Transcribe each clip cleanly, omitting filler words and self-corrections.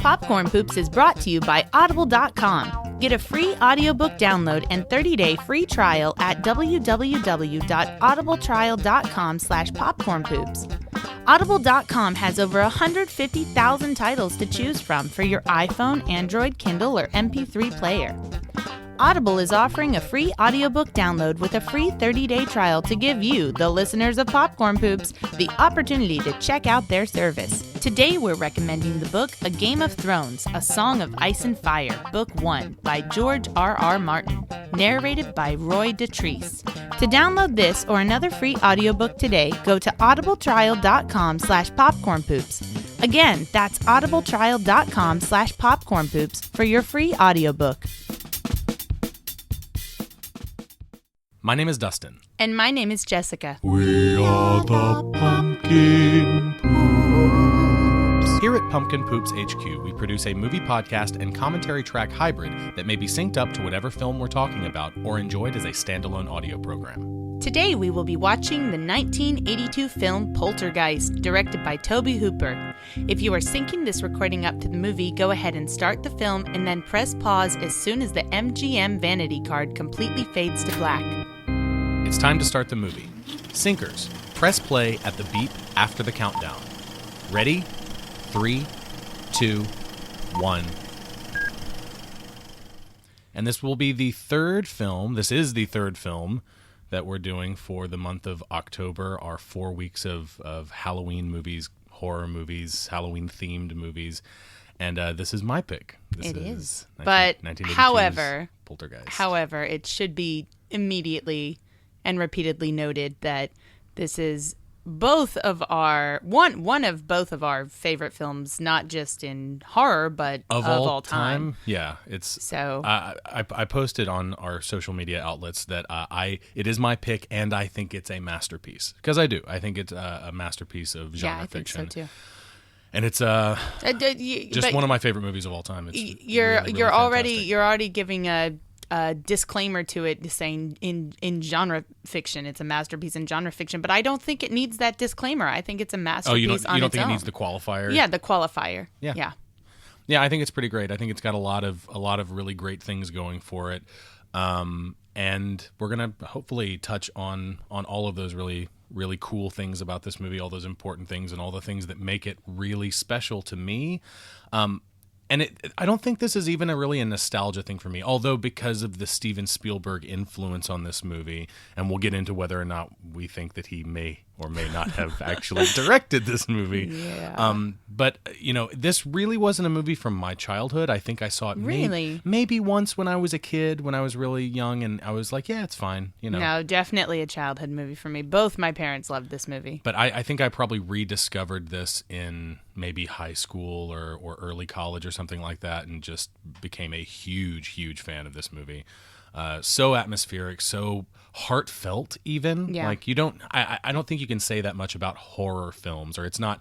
Popcorn Poops is brought to you by Audible.com. Get a free audiobook download and 30-day free trial at www.audibletrial.com/popcornpoops. Audible.com has over 150,000 titles to choose from for your iPhone, Android, Kindle, or MP3 player. Audible is offering a free audiobook download with a free 30-day trial to give you, the listeners of Popcorn Poops, the opportunity to check out their service. Today we're recommending the book A Game of Thrones, A Song of Ice and Fire, Book 1 by George R.R. Martin, narrated by Roy Dotrice. To download this or another free audiobook today, go to audibletrial.com/popcornpoops. Again, that's audibletrial.com/popcornpoops for your free audiobook. My name is Dustin. And my name is Jessica. We are the Pumpkin Poops. Here at Pumpkin Poops HQ, we produce a movie podcast and commentary track hybrid that may be synced up to whatever film we're talking about or enjoyed as a standalone audio program. Today we will be watching the 1982 film Poltergeist, directed by Tobe Hooper. If you are syncing this recording up to the movie, go ahead and start the film and then press pause as soon as the MGM vanity card completely fades to black. It's time to start the movie. Syncers, press play at the beep after the countdown. Ready? 3, 2, 1. And this will be the third film. This is the third film that we're doing for the month of October, our 4 weeks of Halloween movies, horror movies, Halloween-themed movies. And this is my pick. It is. But 1982's Poltergeist. However, it should be immediately and repeatedly noted that this is both of our one of both of our favorite films, not just in horror but of all time. Yeah, it's so. I posted on our social media outlets that it is my pick, and I think it's a masterpiece because I do. I think it's a masterpiece of genre fiction. Yeah, I think so too. And it's just one of my favorite movies of all time. It's you're really already giving a disclaimer to it saying in genre fiction it's a masterpiece in genre fiction, but I don't think it needs that disclaimer. I think it's a masterpiece. You don't think it needs the qualifier? Yeah, the qualifier. Yeah. I think it's pretty great. I think it's got a lot of really great things going for it, and we're gonna hopefully touch on all of those really cool things about this movie, all those important things, and all the things that make it really special to me. And I don't think this is even a nostalgia thing for me, although because of the Steven Spielberg influence on this movie, and we'll get into whether or not we think that he may or may not have actually directed this movie. Yeah. But, this really wasn't a movie from my childhood. I think I saw it maybe once when I was a kid, when I was really young, and I was like, yeah, it's fine. No, definitely a childhood movie for me. Both my parents loved this movie. But I think I probably rediscovered this in maybe high school or early college or something like that, and just became a huge fan of this movie. So atmospheric, so heartfelt even. Yeah. Like I don't think you can say that much about horror films, or it's not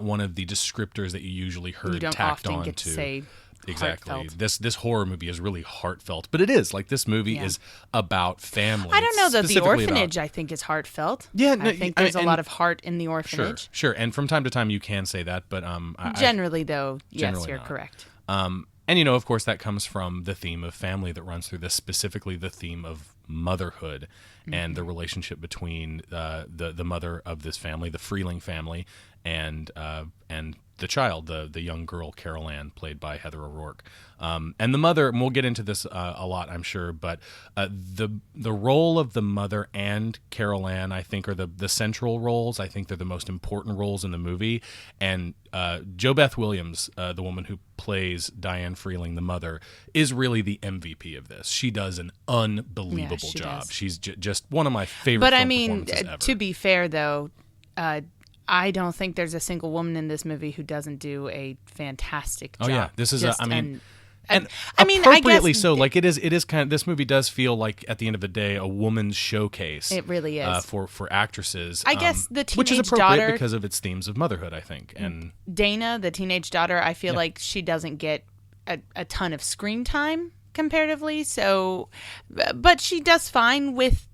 one of the descriptors that you usually heard tacked on get to say exactly. Heartfelt. This horror movie is really heartfelt, but it is like this movie is about family. I don't know that the orphanage I think is heartfelt. Yeah, I think there's a lot of heart in the orphanage. Sure. And from time to time you can say that, but generally though, yes, you're not. correct. And of course, that comes from the theme of family that runs through this, specifically the theme of motherhood and the relationship between the mother of this family, the Freeling family, and the child, the young girl, Carol Ann, played by Heather O'Rourke. And the mother, and we'll get into this a lot, I'm sure, but the role of the mother and Carol Ann, I think, are the central roles. I think they're the most important roles in the movie. And Jo Beth Williams, the woman who plays Diane Freeling, the mother, is really the MVP of this. She does an unbelievable job. Does. She's just one of my favorite performances ever. To be fair, though, I don't think there's a single woman in this movie who doesn't do a fantastic job. Oh yeah, this is and appropriately so. Like it is kind of, this movie does feel like at the end of the day a woman's showcase. It really is for actresses. I guess the teenage which is appropriate daughter, because of its themes of motherhood, I think. And Dana, the teenage daughter, I feel like she doesn't get a ton of screen time comparatively. So, but she does fine with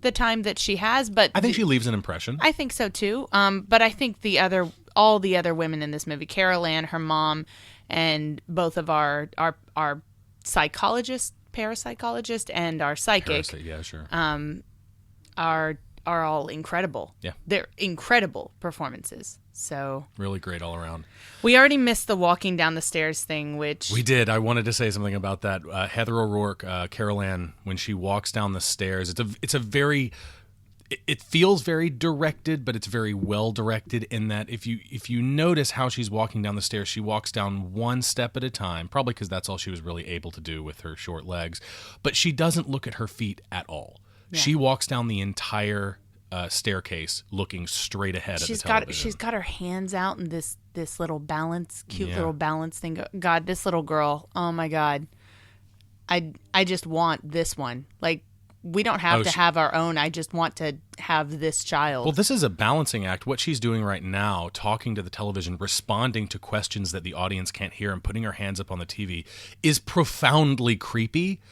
the time that she has. But I think she leaves an impression. I think so too. But I think all the other women in this movie, Carol Ann, her mom, and both of our psychologist, parapsychologist, and our psychic Yeah, sure. are all incredible. Yeah. They're incredible performances. So Really great all around. we already missed the walking down the stairs thing, which We did. I wanted to say something about that. Heather O'Rourke, Carol Ann, when she walks down the stairs, it's a very, it feels very directed, but it's very well directed in that if you notice how she's walking down the stairs, she walks down one step at a time, probably because that's all she was really able to do with her short legs, but she doesn't look at her feet at all. Yeah. She walks down the entire staircase looking straight ahead at the television. She's got her hands out in this little cute little balance thing. God, this little girl, oh my God. I just want this one. Like, we don't have to have our own. I just want to have this child. Well, this is a balancing act. What she's doing right now, talking to the television, responding to questions that the audience can't hear, and putting her hands up on the TV, is profoundly creepy,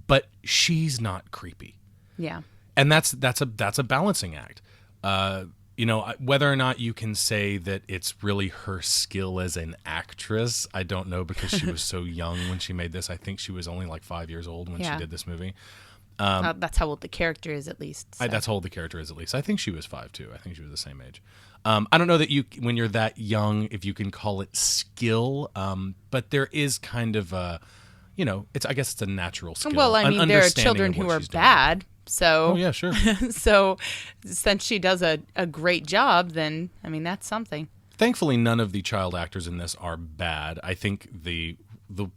but she's not creepy. Yeah. And that's a balancing act. Whether or not you can say that it's really her skill as an actress, I don't know, because she was so young when she made this. I think she was only like 5 years old when she did this movie. That's how old the character is, at least. So. That's how old the character is, at least. I think she was 5 too. I think she was the same age. I don't know that when you're that young, if you can call it skill, but there is kind of a, I guess it's a natural skill. Well, I mean, there are children who are bad. So, oh yeah, sure. So, since she does a great job, then I mean that's something. Thankfully, none of the child actors in this are bad. I think the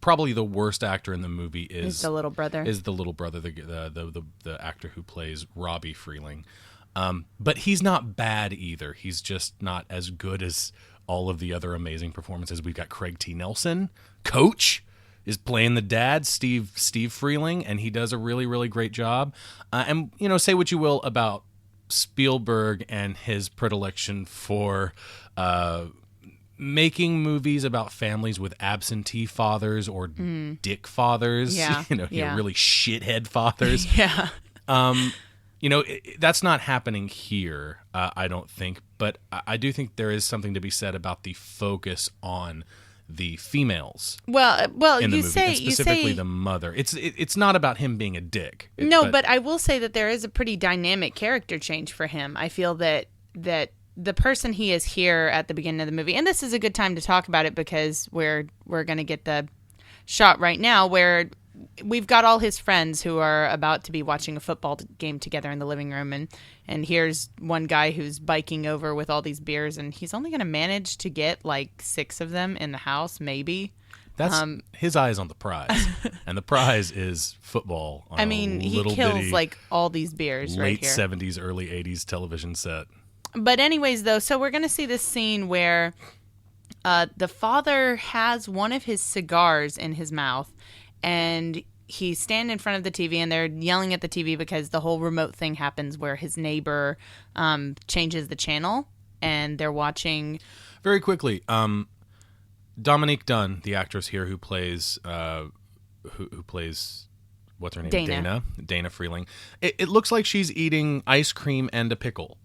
probably the worst actor in the movie is the little brother. The actor who plays Robbie Freeling, but he's not bad either. He's just not as good as all of the other amazing performances. We've got Craig T. Nelson, Coach, is playing the dad, Steve Freeling, and he does a really, really great job. And say what you will about Spielberg and his predilection for making movies about families with absentee fathers or dick fathers, really shithead fathers. Yeah. That's not happening here, I don't think. But I do think there is something to be said about the focus on the females. Well, in the you movie, say and specifically the mother. It's not about him being a dick. But I will say that there is a pretty dynamic character change for him. I feel that the person he is here at the beginning of the movie, and this is a good time to talk about it because we're going to get the shot right now where we've got all his friends who are about to be watching a football game together in the living room, and here's one guy who's biking over with all these beers, and he's only going to manage to get like 6 of them in the house, maybe. That's his eye is on the prize, and the prize is football. He kills like all these beers right here. Late 70s, early 80s television set. But anyways, though, so we're going to see this scene where the father has one of his cigars in his mouth, and he's standing in front of the TV, and they're yelling at the TV because the whole remote thing happens where his neighbor changes the channel, and they're watching. Very quickly, Dominique Dunn, the actress here who plays what's her name? Dana Freeling. It looks like she's eating ice cream and a pickle.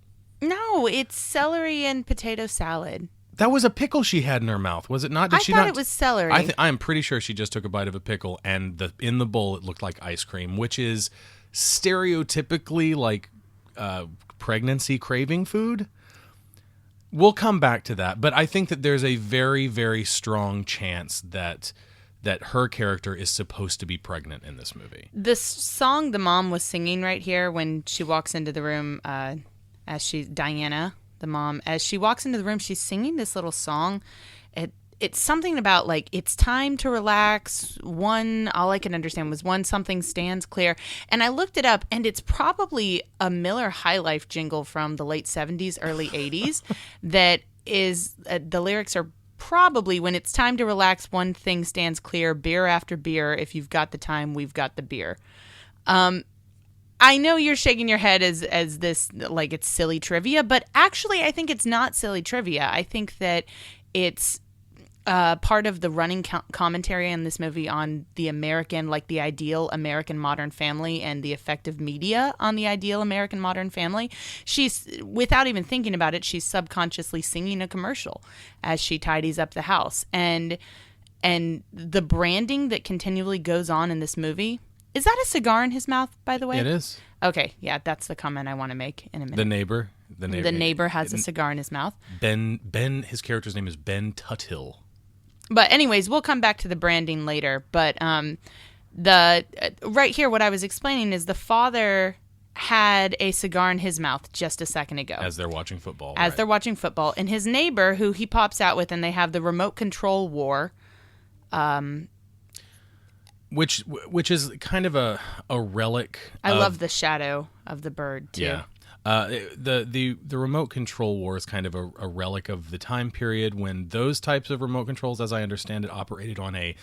No, it's celery and potato salad. That was a pickle she had in her mouth, was it not? I thought it was celery. I am pretty sure she just took a bite of a pickle, and in the bowl it looked like ice cream, which is stereotypically like pregnancy craving food. We'll come back to that, but I think that there's a very, very strong chance that her character is supposed to be pregnant in this movie. This song the mom was singing right here when she walks into the room, Diana, the mom, as she walks into the room, she's singing this little song. It's something about like, it's time to relax. All I can understand was something stands clear. And I looked it up, and it's probably a Miller High Life jingle from the late 70s, early 80s. That is, the lyrics are probably, when it's time to relax, one thing stands clear, beer after beer. If you've got the time, we've got the beer. I know you're shaking your head as this, like it's silly trivia, but actually I think it's not silly trivia. I think that it's part of the running commentary in this movie on the ideal American modern family and the effect of media on the ideal American modern family. She's, without even thinking about it, she's subconsciously singing a commercial as she tidies up the house. And and the branding that continually goes on in this movie. Is that a cigar in his mouth, by the way? It is. Okay, yeah, that's the comment I want to make in a minute. The neighbor. The neighbor has a cigar in his mouth. Ben, his character's name is Ben Tuthill. But anyways, we'll come back to the branding later. But right here, what I was explaining is the father had a cigar in his mouth just a second ago. As they're watching football. They're watching football. And his neighbor, who he pops out with, and they have the remote control war. Which is kind of a relic. I love the shadow of the bird, too. Yeah. The remote control war is kind of a relic of the time period when those types of remote controls, as I understand it, operated on a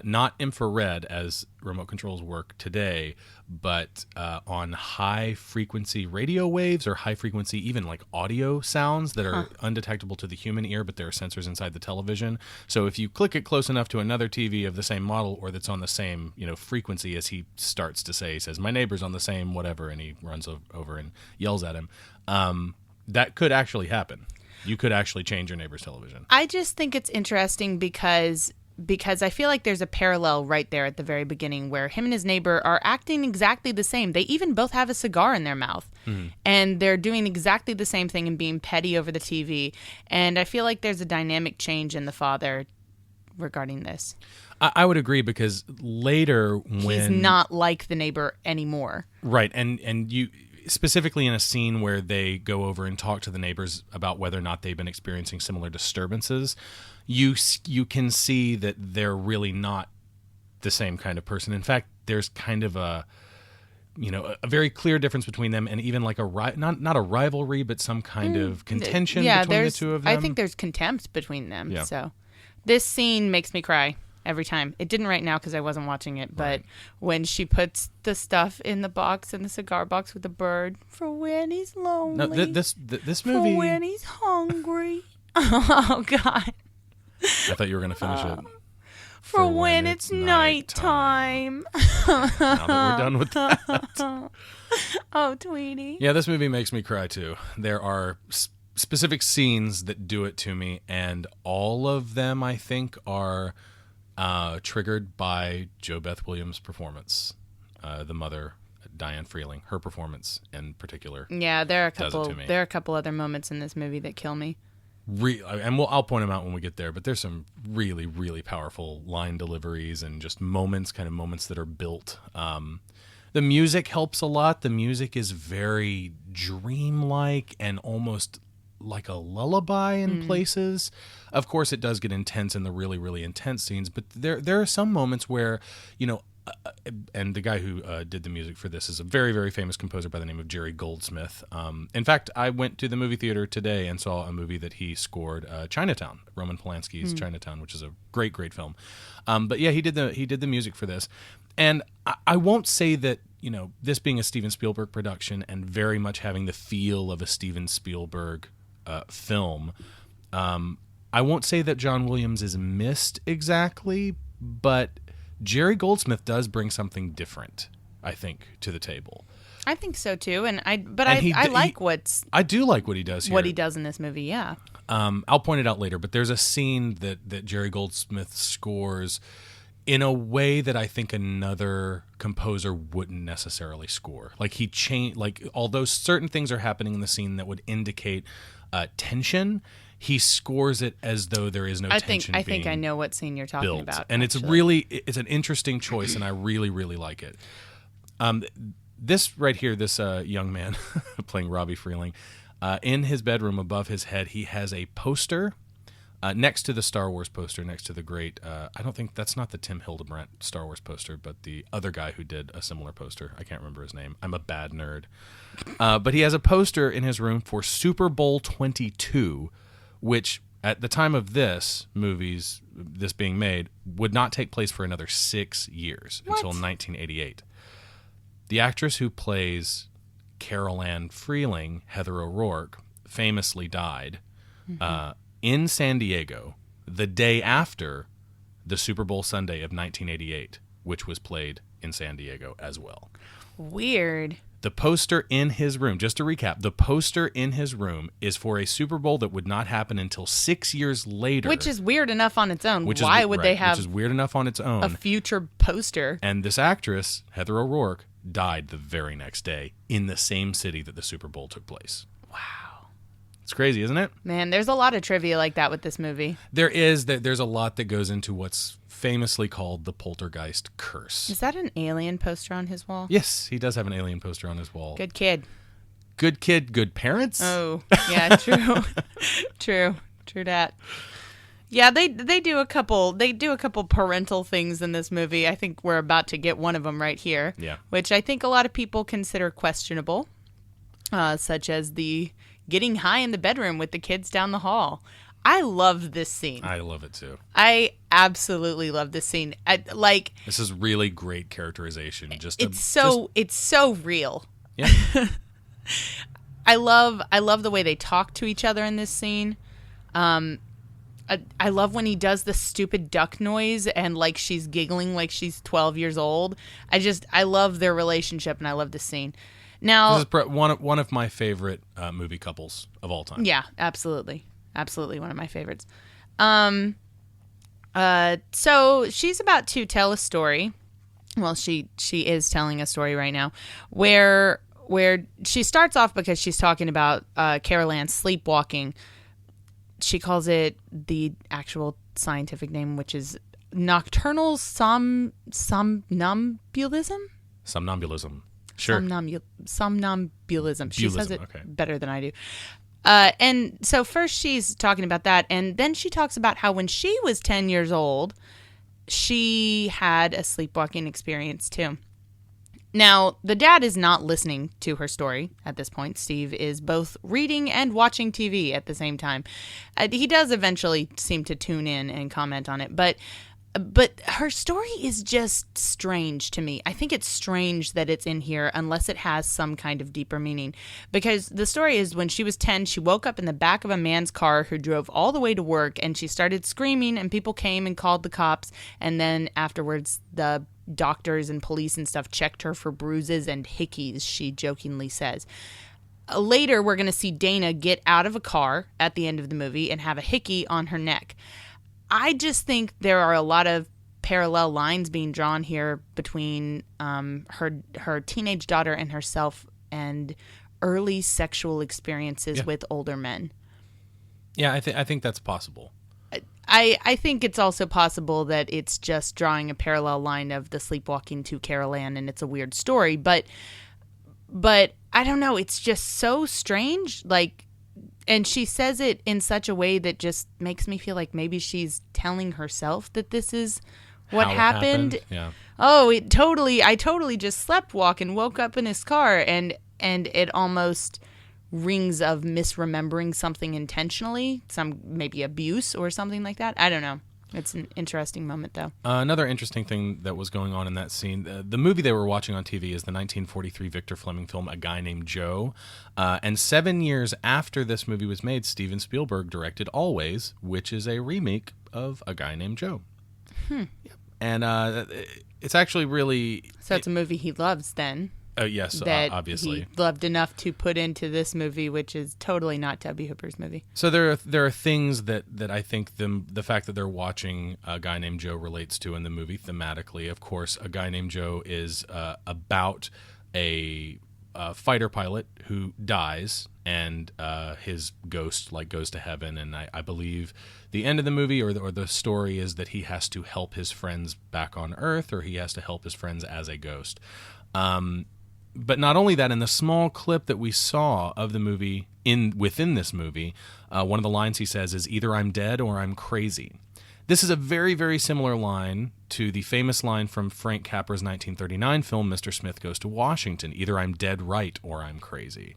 not infrared as remote controls work today, but on high frequency radio waves or high frequency even like audio sounds that are undetectable to the human ear, but there are sensors inside the television. So if you click it close enough to another TV of the same model or that's on the same frequency as he starts to say, he says, "My neighbor's on the same whatever," and he runs over and yells at him. That could actually happen. You could actually change your neighbor's television. I just think it's interesting because I feel like there's a parallel right there at the very beginning where him and his neighbor are acting exactly the same. They even both have a cigar in their mouth, and they're doing exactly the same thing and being petty over the TV. And I feel like there's a dynamic change in the father regarding this. I would agree, because later when... He's not like the neighbor anymore. Right, and you... Specifically in a scene where they go over and talk to the neighbors about whether or not they've been experiencing similar disturbances, you can see that they're really not the same kind of person. In fact, there's kind of a very clear difference between them, and even like not a rivalry, but some kind of contention between the two of them. I think there's contempt between them. Yeah. So this scene makes me cry every time. It didn't right now because I wasn't watching it, but when she puts the stuff in the box, in the cigar box with the bird, for when he's lonely. No, this movie. For when he's hungry. Oh, God. I thought you were going to finish it. For when it's nighttime. Now that we're done with that. Oh, Tweety. Yeah, this movie makes me cry too. There are specific scenes that do it to me, and all of them, I think, are triggered by Jo Beth Williams' performance. The mother, Diane Freeling, her performance in particular. Yeah, there are a couple other moments in this movie that kill me. I'll point them out when we get there, but there's some really, really powerful line deliveries and just moments that are built. The music helps a lot. The music is very dreamlike and almost like a lullaby in places. Of course, it does get intense in the really, really intense scenes, but there are some moments where, and the guy who did the music for this is a very, very famous composer by the name of Jerry Goldsmith. In fact, I went to the movie theater today and saw a movie that he scored, Chinatown, Roman Polanski's Chinatown, which is a great, great film. But yeah, he did the music for this. And I won't say that, this being a Steven Spielberg production and very much having the feel of a Steven Spielberg film, I won't say that John Williams is missed exactly, but Jerry Goldsmith does bring something different, I think, to the table. I think so too, I do like what he does here. What he does in this movie, yeah. I'll point it out later, but there's a scene that Jerry Goldsmith scores in a way that I think another composer wouldn't necessarily score. Like although certain things are happening in the scene that would indicate tension, he scores it as though there is no tension. I think I know what scene you're talking about. And it's an interesting choice, and I really, really like it. This right here, this young man playing Robbie Freeling, in his bedroom above his head, he has a poster next to the Star Wars poster, next to the great, I don't think that's not the Tim Hildebrandt Star Wars poster, but the other guy who did a similar poster. I can't remember his name. I'm a bad nerd. But he has a poster in his room for Super Bowl 22, which at the time of this being made, would not take place for another 6 years until 1988. The actress who plays Carol Ann Freeling, Heather O'Rourke, famously died in San Diego the day after the Super Bowl Sunday of 1988, which was played in San Diego as well. Weird. The poster in his room, just to recap, the poster in his room is for a Super Bowl that would not happen until 6 years later. Which is weird enough on its own. Why would they have which is weird enough on its own. a future poster? And this actress, Heather O'Rourke, died the very next day in the same city that the Super Bowl took place. Wow. It's crazy, isn't it? Man, there's a lot of trivia like that with this movie. There's a lot that goes into what's famously called the Poltergeist curse. Is that an alien poster on his wall? Yes, he does have an alien poster on his wall. Good kid. Good kid, good parents? Oh, yeah, true. True that. Yeah, they do a couple parental things in this movie. I think we're about to get one of them right here. Yeah. Which I think a lot of people consider questionable, such as the getting high in the bedroom with the kids down the hall. I love this scene. I love it too. I absolutely love this scene. This is really great characterization. It's so real. Yeah. I love the way they talk to each other in this scene. I love when he does the stupid duck noise and like she's giggling like she's 12 years old. I love their relationship and I love this scene. Now, this is one of my favorite movie couples of all time. Yeah, absolutely one of my favorites. So she's about to tell a story. Well, she is telling a story right now where she starts off because she's talking about Carol Ann sleepwalking. She calls it the actual scientific name, which is nocturnal somnambulism. Somnambulism. Sure. Somnambulism. She says it okay. better than I do. And so first she's talking about that, and then she talks about how when she was 10 years old, she had a sleepwalking experience too. Now, the dad is not listening to her story at this point. Steve is both reading and watching TV at the same time. He does eventually seem to tune in and comment on it, but her story is just strange to me. I think it's strange that it's in here unless it has some kind of deeper meaning. Because the story is when she was 10, she woke up in the back of a man's car who drove all the way to work, and she started screaming, and people came and called the cops. And then afterwards, the doctors and police and stuff checked her for bruises and hickeys, she jokingly says. Later, we're going to see Dana get out of a car at the end of the movie and have a hickey on her neck. I just think there are a lot of parallel lines being drawn here between her teenage daughter and herself and early sexual experiences with older men. Yeah, I think that's possible. I think it's also possible that it's just drawing a parallel line of the sleepwalking to Carol Ann, and it's a weird story. But I don't know. It's just so strange. And she says it in such a way that just makes me feel like maybe she's telling herself that this is what happened. Yeah. Oh, I totally just sleptwalk and woke up in his car, and it almost rings of misremembering something intentionally, some maybe abuse or something like that. I don't know. It's an interesting moment, though. Another interesting thing that was going on in that scene, the movie they were watching on TV is the 1943 Victor Fleming film A Guy Named Joe. And 7 years after this movie was made, Steven Spielberg directed Always, which is a remake of A Guy Named Joe. Yep. And it's actually really... So it's a movie he loves, then. Yes, that obviously. He loved enough to put into this movie, which is totally not Toby Hooper's movie. So there are things that I think the fact that they're watching A Guy Named Joe relates to in the movie thematically. Of course, A Guy Named Joe is about a fighter pilot who dies and his ghost goes to heaven. And I believe the end of the movie or the story is that he has to help his friends back on Earth, or he has to help his friends as a ghost. But not only that, in the small clip that we saw of the movie within this movie, one of the lines he says is, "Either I'm dead or I'm crazy." This is a very, very similar line to the famous line from Frank Capra's 1939 film, Mr. Smith Goes to Washington, "Either I'm dead right or I'm crazy."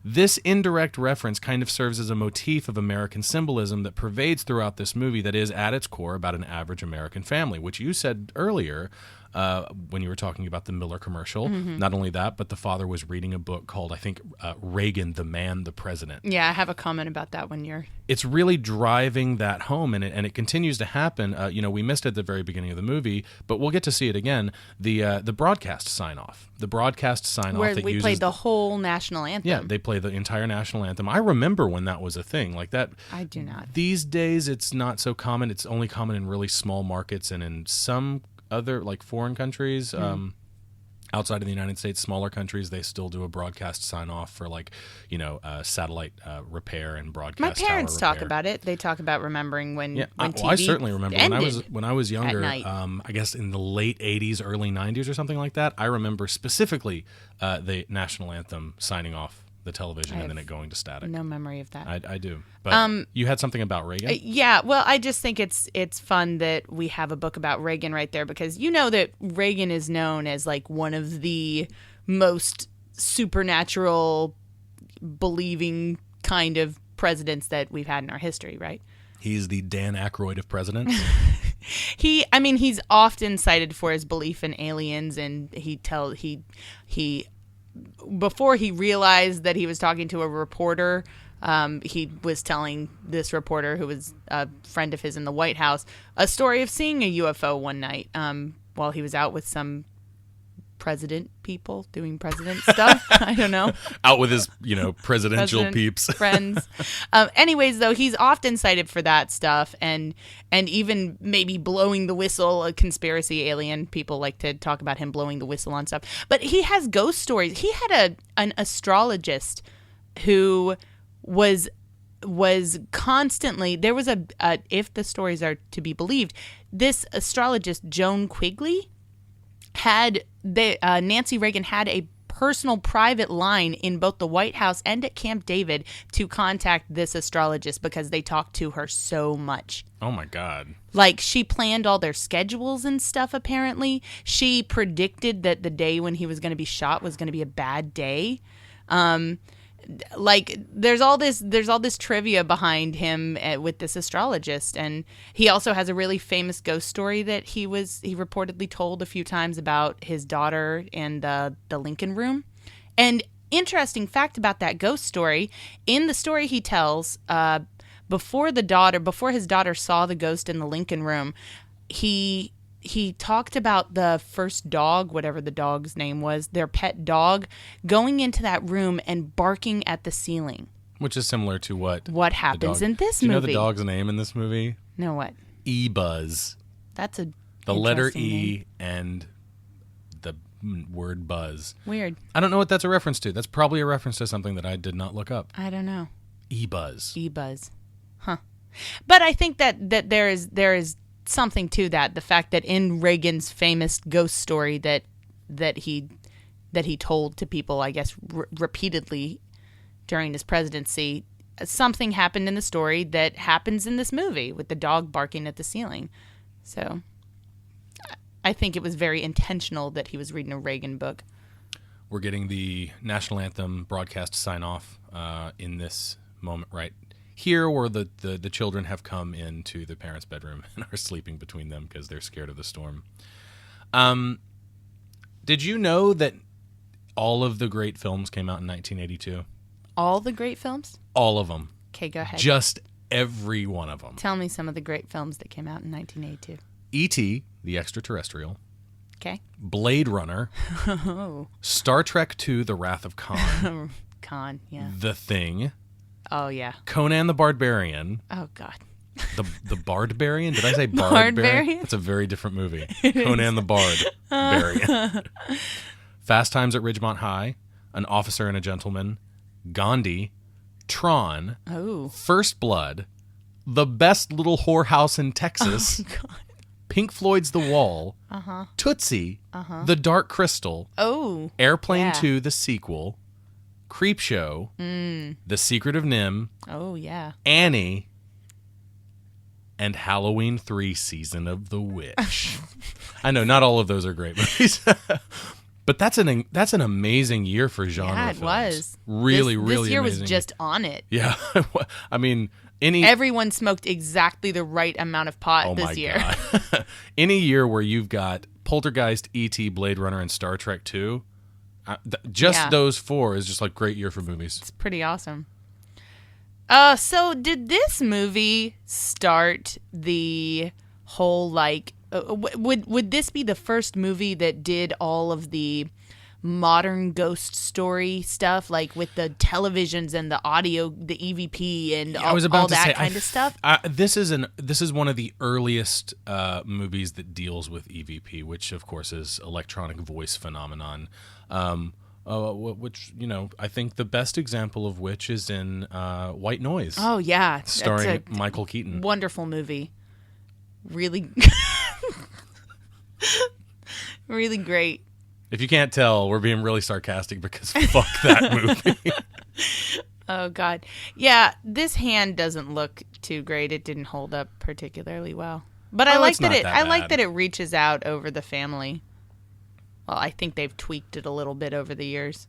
This indirect reference kind of serves as a motif of American symbolism that pervades throughout this movie that is, at its core, about an average American family, which you said earlier when you were talking about the Miller commercial. Mm-hmm. Not only that, but the father was reading a book called, I think, Reagan, the Man, the President. Yeah, I have a comment about that when you're... It's really driving that home, and it continues to happen. We missed it at the very beginning of the movie, but we'll get to see it again. The broadcast sign-off. The broadcast sign-off Where that we uses... played the whole national anthem. Yeah, they play the entire national anthem. I remember when that was a thing like that. I do not. These days, it's not so common. It's only common in really small markets and in some other, like, foreign countries. Outside of the United States, smaller countries, they still do a broadcast sign-off for, like, satellite repair and broadcast. My parents tower talk repair. about it. They talk about remembering when TV I certainly remember ended when I was younger. night. I guess in the late '80s, early '90s, or something like that. I remember specifically the national anthem signing off the television and then it going to static. No memory of that. I do. But you had something about Reagan? Yeah, well, I just think it's fun that we have a book about Reagan right there, because you know that Reagan is known as like one of the most supernatural believing kind of presidents that we've had in our history, right? He's the Dan Aykroyd of presidents. He's often cited for his belief in aliens, and he before he realized that he was talking to a reporter, he was telling this reporter, who was a friend of his in the White House, a story of seeing a UFO one night while he was out with some president people doing president stuff. I don't know. Out with his, presidential peeps. Friends. Anyways, though, he's often cited for that stuff, and even maybe blowing the whistle. A conspiracy alien, people like to talk about him blowing the whistle on stuff. But he has ghost stories. He had an astrologist who was constantly, there was a if the stories are to be believed, this astrologist, Joan Quigley, Nancy Reagan had a personal private line in both the White House and at Camp David to contact this astrologist because they talked to her so much. Oh my God. Like, she planned all their schedules and stuff, apparently. She predicted that the day when he was going to be shot was going to be a bad day. There's all this trivia behind him with this astrologist, and he also has a really famous ghost story that he reportedly told a few times about his daughter and the Lincoln Room. And interesting fact about that ghost story, in the story he tells, before his daughter saw the ghost in the Lincoln Room, he talked about the first dog, whatever the dog's name was, their pet dog, going into that room and barking at the ceiling. Which is similar to what happens in this movie. Do you know movie. the dog's name in this movie? No, what? E-Buzz. That's a The letter interesting E name. and the word buzz. Weird. I don't know what that's a reference to. That's probably a reference to something that I did not look up. I don't know. E-Buzz. E-Buzz. Huh. But I think that there is something to that. The fact that in Reagan's famous ghost story that he told to people, I guess, repeatedly during his presidency, something happened in the story that happens in this movie with the dog barking at the ceiling. So I think it was very intentional that he was reading a Reagan book. We're getting the national anthem broadcast sign-off in this moment right here, where the children have come into the parents' bedroom and are sleeping between them because they're scared of the storm. Did you know that all of the great films came out in 1982? All the great films? All of them. Okay, go ahead. Just every one of them. Tell me some of the great films that came out in 1982. E.T., the Extraterrestrial. Okay. Blade Runner. Oh. Star Trek II, The Wrath of Khan. Khan, yeah. The Thing. Oh, yeah. Conan the Barbarian. Oh, God. The Bardbarian? Did I say Bardbarian? Bardbarian? That's a very different movie. Conan the Bardbarian. Fast Times at Ridgemont High. An Officer and a Gentleman. Gandhi. Tron. Oh. First Blood. The Best Little Whorehouse in Texas. Oh, God. Pink Floyd's The Wall. Uh-huh. Tootsie. Uh-huh. The Dark Crystal. Oh. Airplane yeah. 2, the sequel. Creepshow. The Secret of NIMH. Oh, yeah. Annie. And Halloween 3, Season of the Witch. I know, not all of those are great movies. But that's an amazing year for genre Yeah, it films. Was. Really, this really year amazing. was just on it. Yeah. I mean, everyone smoked exactly the right amount of pot oh this my year. God. Any year where you've got Poltergeist, E.T., Blade Runner, and Star Trek 2. Those 4 is just like great year for movies. It's pretty awesome. So did this movie start the whole would this be the first movie that did all of the modern ghost story stuff, like with the televisions and the audio, the EVP, and all that kind of stuff? This is one of the earliest movies that deals with EVP, which of course is electronic voice phenomenon. Which I think the best example of which is in White Noise. Oh yeah, starring Michael Keaton. Wonderful movie, really, really great. If you can't tell, we're being really sarcastic because fuck that movie. Oh, God. Yeah, this hand doesn't look too great. It didn't hold up particularly well. But I like that it reaches out over the family. Well, I think they've tweaked it a little bit over the years.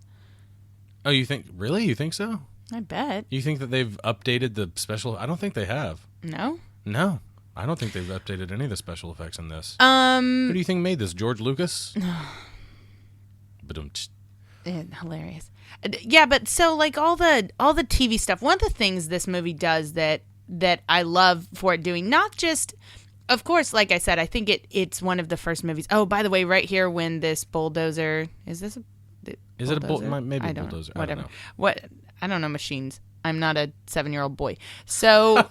Oh, you think? Really? You think so? I bet. You think that they've updated the special? I don't think they have. No? No. I don't think they've updated any of the special effects in this. Who do you think made this? George Lucas? Hilarious. Yeah, but so like all the TV stuff, one of the things this movie does that I love for it doing, not just, of course, like I said, I think it's one of the first movies. Oh, by the way, right here when this bulldozer, is it a bulldozer? Maybe a bulldozer. Whatever. I don't know machines. I'm not a 7-year-old boy. So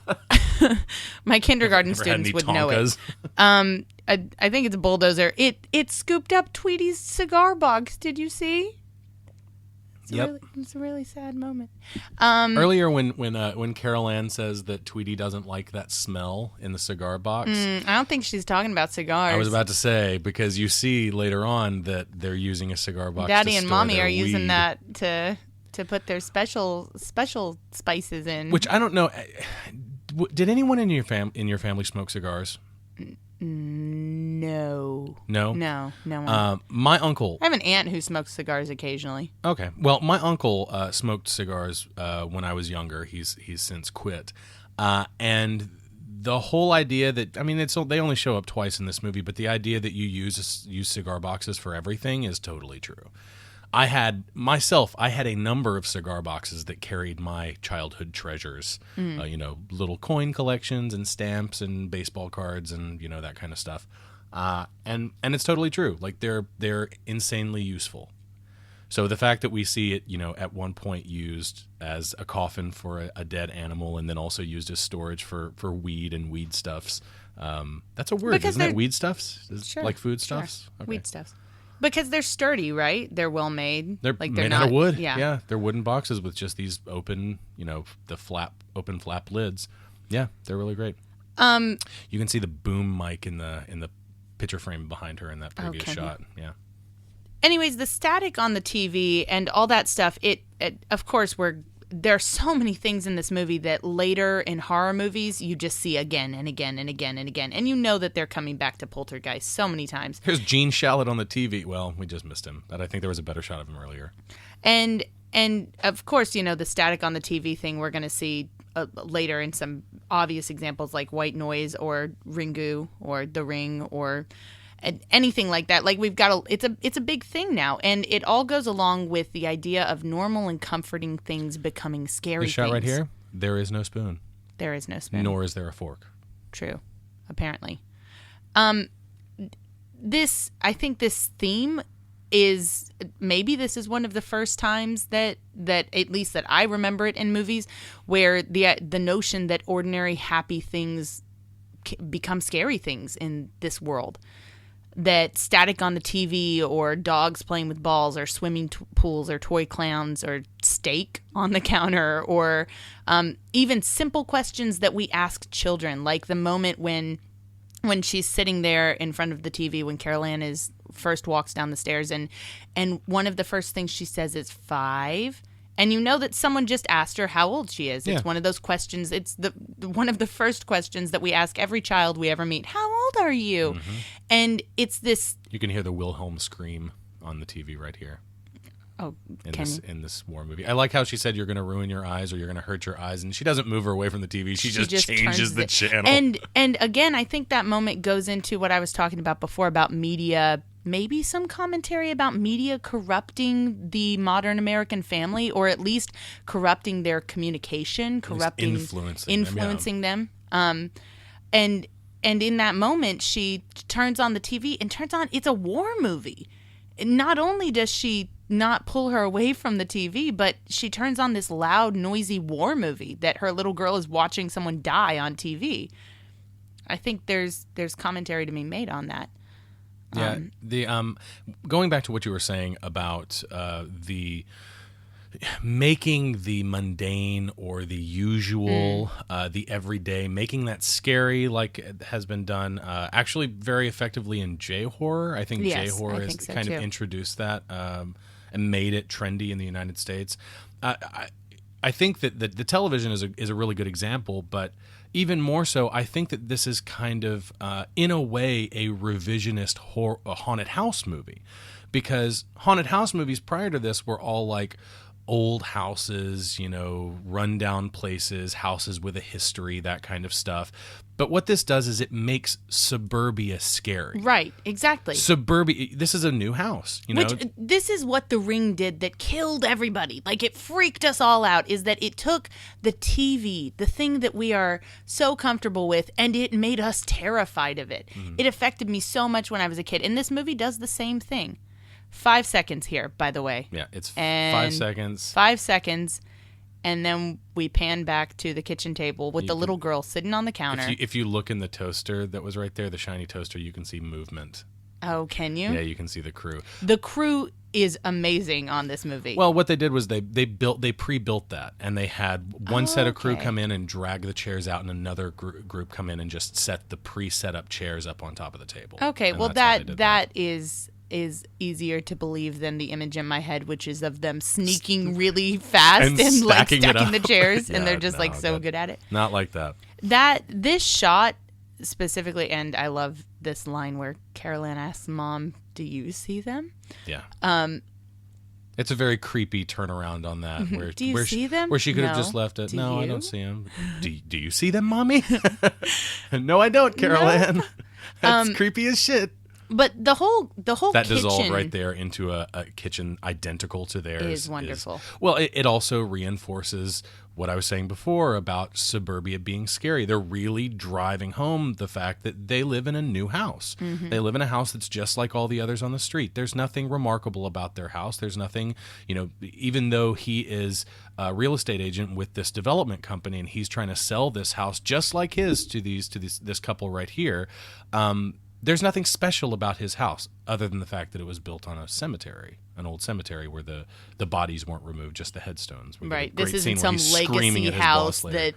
my kindergarten students would know it. I think it's a bulldozer. It scooped up Tweety's cigar box. Did you see? It's a really sad moment. Earlier when Carol Ann says that Tweety doesn't like that smell in the cigar box. I don't think she's talking about cigars. I was about to say, because you see later on that they're using a cigar box. Daddy to and store Mommy their are using weed. that to put their special spices in. Which I don't know. Did anyone in your family smoke cigars? No. No? No one. My uncle... I have an aunt who smokes cigars occasionally. Okay. Well, my uncle smoked cigars when I was younger. He's since quit. And the whole idea that... I mean, they only show up twice in this movie, but the idea that you use cigar boxes for everything is totally true. I had a number of cigar boxes that carried my childhood treasures, little coin collections and stamps and baseball cards and, that kind of stuff. And it's totally true. Like they're insanely useful. So the fact that we see it, at one point used as a coffin for a dead animal and then also used as storage for weed and weed stuffs. That's a word, Because isn't it? Weed stuffs? Sure, like food stuffs? Sure. Okay. Weed stuffs. Because they're sturdy, right? They're well made. They're made out of wood. Yeah. They're wooden boxes with just these open, open flap lids. Yeah, they're really great. You can see the boom mic in the picture frame behind her in that previous shot. Yeah. Anyways, the static on the TV and all that stuff, it of course there are so many things in this movie that later in horror movies you just see again and again and again and again. And you know that they're coming back to Poltergeist so many times. Here's Gene Shalit on the TV. Well, we just missed him. But I think there was a better shot of him earlier. And of course, the static on the TV thing we're going to see later in some obvious examples like White Noise or Ringu or The Ring or anything like that. Like we've got it's a big thing now, and it all goes along with the idea of normal and comforting things becoming scary. This shot right here, there is no spoon. There is no spoon. Nor is there a fork. True, apparently. I think this theme is maybe this is one of the first times that at least that I remember it in movies where the notion that ordinary happy things become scary things in this world. That static on the TV or dogs playing with balls or swimming pools or toy clowns or steak on the counter or even simple questions that we ask children, like the moment when she's sitting there in front of the TV when Carol Ann first walks down the stairs and one of the first things she says is 5. And you know that someone just asked her how old she is. It's one of those questions. It's one of the first questions that we ask every child we ever meet. How old are you? Mm-hmm. And it's this... You can hear the Wilhelm scream on the TV right here. Oh, in this war movie. I like how she said you're going to ruin your eyes or you're going to hurt your eyes, and she doesn't move her away from the TV. She just changes the channel. And again, I think that moment goes into what I was talking about before about media, maybe some commentary about media corrupting the modern American family, or at least corrupting their communication, influencing them. And in that moment, she turns on the TV and it's a war movie. Not only does she not pull her away from the TV, but she turns on this loud, noisy war movie that her little girl is watching someone die on TV. I think there's commentary to be made on that. Yeah, going back to what you were saying about the making the mundane or the usual, the everyday, making that scary, like it has been done actually very effectively in J-horror. I think J-horror has kind of introduced that and made it trendy in the United States. I think that the television is a really good example, but even more so, I think that this is kind of, in a way, a revisionist haunted house movie. Because haunted house movies prior to this were all like old houses, rundown places, houses with a history, that kind of stuff. But what this does is it makes suburbia scary. Right, exactly. Suburbia, this is a new house, Which, this is what The Ring did that killed everybody. Like, it freaked us all out, is that it took the TV, the thing that we are so comfortable with, and it made us terrified of it. Mm-hmm. It affected me so much when I was a kid. And this movie does the same thing. 5 seconds here, by the way. Yeah, it's 5 seconds. 5 seconds. And then we pan back to the kitchen table with the little girl sitting on the counter. If you look in the toaster that was right there, the shiny toaster, you can see movement. Oh, can you? Yeah, you can see the crew. The crew is amazing on this movie. Well, what they did was they pre-built that, and they had one set of crew come in and drag the chairs out, and another group come in and just set the pre-set up chairs up on top of the table. Okay, well that is easier to believe than the image in my head, which is of them sneaking really fast and like stacking the chairs, and they're just so good at it. Not like that. This shot specifically, and I love this line where Carol Ann asks Mom, "Do you see them?" Yeah. It's a very creepy turnaround on that. Where, do you see them? Where she could have just left it. No, I don't see them. Do you see them, Mommy? No, I don't, Carol Ann. That's creepy as shit. But the whole that kitchen dissolved right there into a kitchen identical to theirs is wonderful. It also reinforces what I was saying before about suburbia being scary. They're really driving home the fact that they live in a new house. Mm-hmm. They live in a house that's just like all the others on the street. There's nothing remarkable about their house. There's nothing, even though he is a real estate agent with this development company and he's trying to sell this house just like his to this couple right here. There's nothing special about his house other than the fact that it was built on a cemetery, an old cemetery where the bodies weren't removed, just the headstones. Right. This isn't some legacy house that,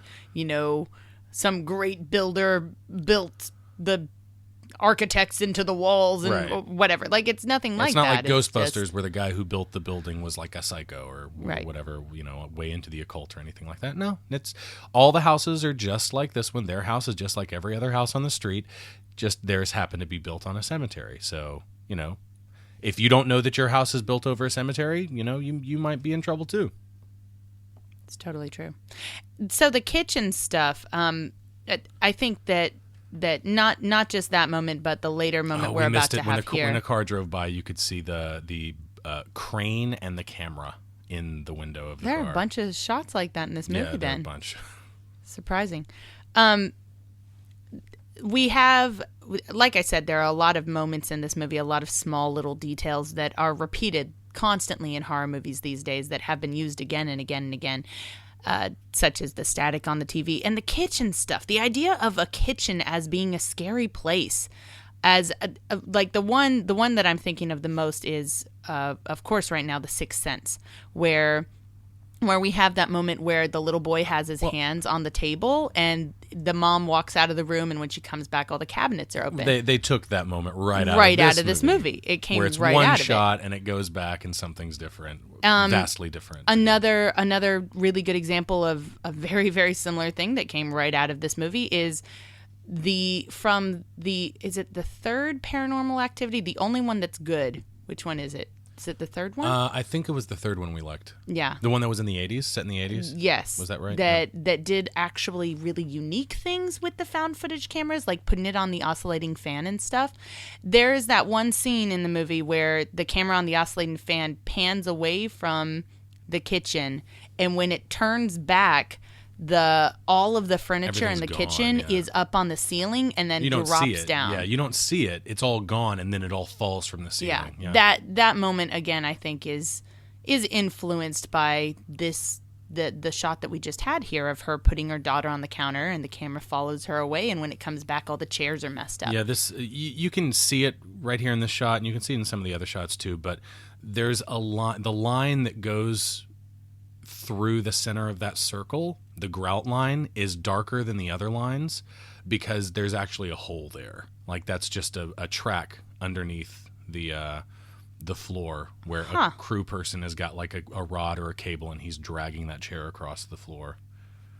some great builder built the architects into the walls and whatever. Like, it's nothing like that. It's not like Ghostbusters where the guy who built the building was like a psycho or whatever, way into the occult or anything like that. No, it's all the houses are just like this one. Their house is just like every other house on the street. Just theirs happened to be built on a cemetery. So, if you don't know that your house is built over a cemetery, you might be in trouble too. It's totally true. So the kitchen stuff, I think that not just that moment, but the later moment we're about to have here. When a car drove by, you could see the crane and the camera in the window of the car. There are a bunch of shots like that in this movie. There are a bunch. Surprising. We have, like I said, there are a lot of moments in this movie, a lot of small little details that are repeated constantly in horror movies these days that have been used again and again and again, such as the static on the TV and the kitchen stuff. The idea of a kitchen as being a scary place, as like the one that I'm thinking of the most is, of course, right now, The Sixth Sense, where we have that moment where the little boy has his hands on the table and the mom walks out of the room, and when she comes back, all the cabinets are open. They took that moment right out of this movie. It came where it's right one out of shot it. and it goes back and something's different, vastly different. Another really good example of a very, very similar thing that came right out of this movie is is it the third Paranormal Activity? The only one that's good. Which one is it? Is it the third one? I think it was the third one we liked. Yeah. The one that was in the 80s, set in the 80s? Yes. Was that right? That did actually really unique things with the found footage cameras, like putting it on the oscillating fan and stuff. There is that one scene in the movie where the camera on the oscillating fan pans away from the kitchen, and when it turns back, all of the furniture in the kitchen is up on the ceiling and then drops down. Yeah, you don't see it. It's all gone, and then it all falls from the ceiling. Yeah. That moment again, I think is influenced by the shot that we just had here of her putting her daughter on the counter, and the camera follows her away, and when it comes back, all the chairs are messed up. Yeah, this you can see it right here in this shot, and you can see it in some of the other shots too. But there's a line, the line that goes through the center of that circle, the grout line, is darker than the other lines because there's actually a hole there. Like that's just a track underneath the floor where a crew person has got like a rod or a cable, and he's dragging that chair across the floor.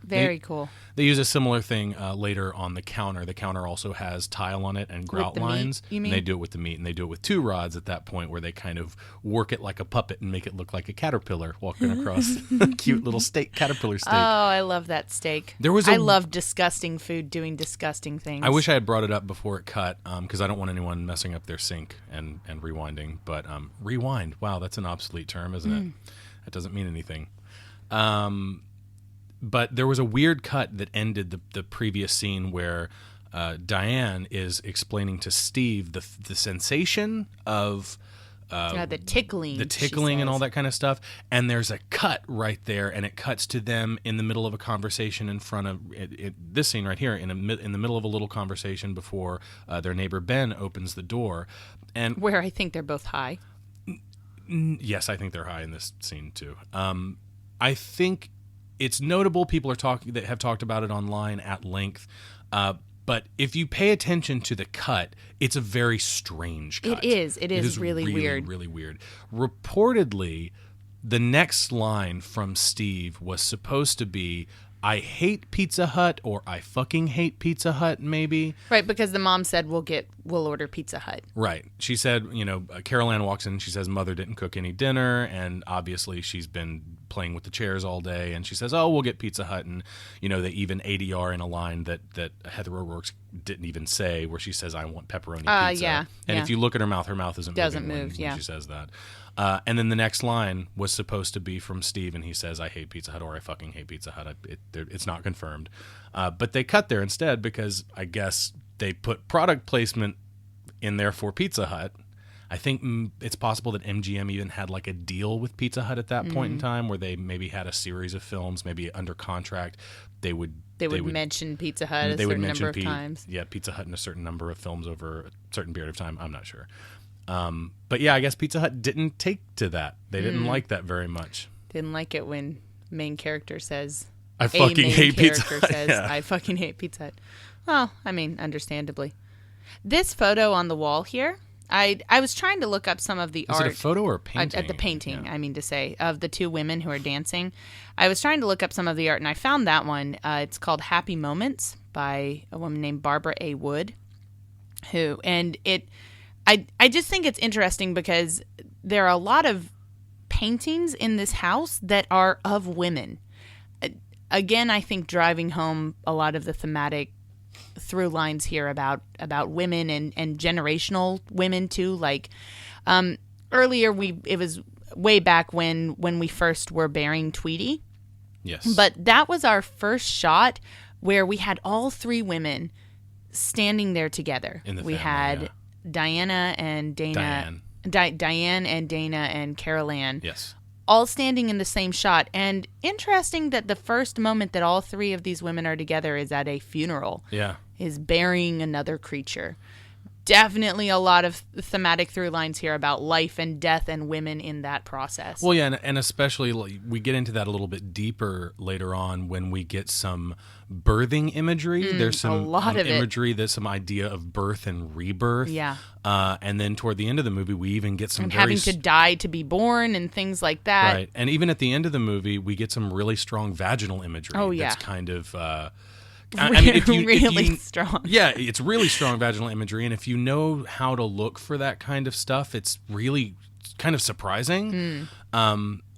Very cool. They use a similar thing later on the counter. The counter also has tile on it and grout lines. Meat, you mean? And they do it with the meat, and they do it with two rods at that point where they kind of work it like a puppet and make it look like a caterpillar walking across a cute little caterpillar steak. Oh, I love that steak. I love disgusting food doing disgusting things. I wish I had brought it up before it cut because I don't want anyone messing up their sink and rewinding. But rewind, wow, that's an obsolete term, isn't it? That doesn't mean anything. But there was a weird cut that ended the previous scene where Diane is explaining to Steve the sensation of the tickling, and all that kind of stuff. And there's a cut right there, and it cuts to them in the middle of a conversation in front of this scene right here, in the middle of a little conversation before their neighbor Ben opens the door, and where I think they're both high. Yes, I think they're high in this scene too. I think it's notable. People that have talked about it online at length. But if you pay attention to the cut, it's a very strange cut. It is really weird. Really weird. Reportedly, the next line from Steve was supposed to be, "I hate Pizza Hut," or "I fucking hate Pizza Hut," maybe. Right, because the mom said we'll order Pizza Hut. Right. She said, Carol Ann walks in and she says Mother didn't cook any dinner, and obviously she's been playing with the chairs all day, and she says, "Oh, we'll get Pizza Hut," and they even ADR in a line that Heather O'Rourke didn't even say, where she says, "I want pepperoni pizza." Yeah. And if you look at her mouth doesn't move when she says that. And then the next line was supposed to be from Steve, and he says, "I hate Pizza Hut," or "I fucking hate Pizza Hut." It's not confirmed. But they cut there instead because I guess they put product placement in there for Pizza Hut. I think it's possible that MGM even had like a deal with Pizza Hut at that point in time, where they maybe had a series of films, maybe under contract. They would mention Pizza Hut a certain number of times. Yeah, Pizza Hut in a certain number of films over a certain period of time. I'm not sure. But yeah, I guess Pizza Hut didn't take to that. They didn't like that very much. Didn't like it when main character says, "I fucking hate Pizza Hut." Says, yeah. "I fucking hate Pizza Hut." Well, I mean, understandably. This photo on the wall here, I was trying to look up some of the art. Is it a photo or a painting? At the painting, yeah. I mean to say, of the two women who are dancing. I was trying to look up some of the art, and I found that one. It's called Happy Moments by a woman named Barbara A. Wood. I just think it's interesting because there are a lot of paintings in this house that are of women. Again, I think driving home a lot of the thematic through lines here about women and generational women too. Like earlier, it was way back when we first were burying Tweety. Yes. But that was our first shot where we had all three women standing there together. We had Diana and Dana. Diane and Dana and Carol Ann. Yes. All standing in the same shot. And interesting that the first moment that all three of these women are together is at a funeral. Yeah. Is burying another creature. Definitely a lot of thematic through lines here about life and death and women in that process. Well, yeah, and especially we get into that a little bit deeper later on when we get some birthing imagery. There's some a lot of imagery, there's some idea of birth and rebirth. Yeah. And then toward the end of the movie, we even get some having to die to be born and things like that. Right. And even at the end of the movie, we get some really strong vaginal imagery. Oh, yeah. That's kind of... really strong. Yeah, it's really strong vaginal imagery, and if you know how to look for that kind of stuff, it's really kind of surprising,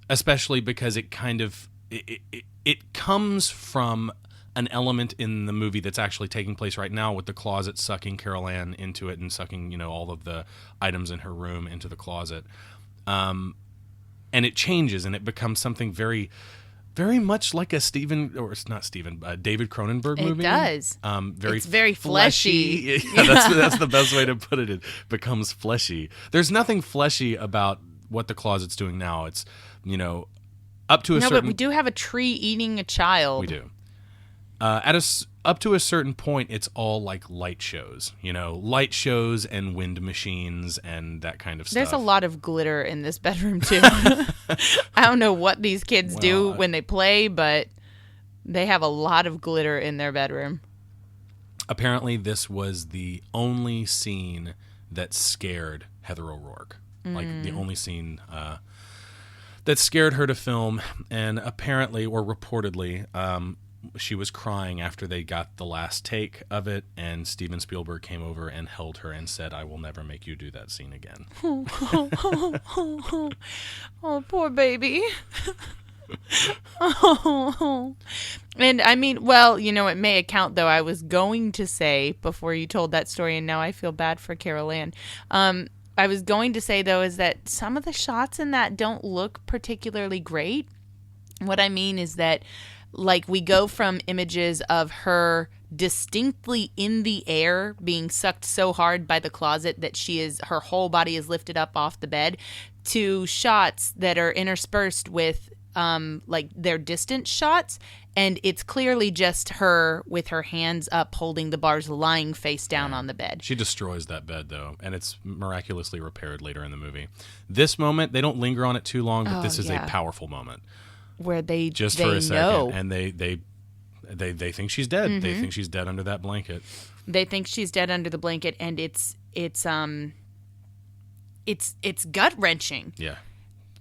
especially because it kind of it comes from an element in the movie that's actually taking place right now with the closet sucking Carol Ann into it and sucking, all of the items in her room into the closet. And it changes and it becomes something very, very much like a David Cronenberg movie. It does. It's very fleshy. Yeah, that's the best way to put it. It becomes fleshy. There's nothing fleshy about what the closet's doing now. It's, up to a certain... No, but we do have a tree eating a child. We do. Up to a certain point, it's all like light shows, light shows and wind machines and that kind of stuff. There's a lot of glitter in this bedroom too. I don't know what these kids do when they play, but they have a lot of glitter in their bedroom. Apparently, this was the only scene that scared Heather O'Rourke. Like the only scene that scared her to film, and apparently, or reportedly, she was crying after they got the last take of it, and Steven Spielberg came over and held her and said, "I will never make you do that scene again." Oh, poor baby. And I mean, well, it may account, though. I was going to say before you told that story, and now I feel bad for Carol Ann. I was going to say, though, is that some of the shots in that don't look particularly great. What I mean is that, like, we go from images of her distinctly in the air being sucked so hard by the closet that her whole body is lifted up off the bed, to shots that are interspersed with like their distant shots, and it's clearly just her with her hands up holding the bars, lying face down on the bed. She destroys that bed, though, and it's miraculously repaired later in the movie. This moment, they don't linger on it too long, but this is a powerful moment. Where they just for a second, and they think she's dead. Mm-hmm. They think she's dead under that blanket. They think she's dead under the blanket, and it's gut wrenching. Yeah,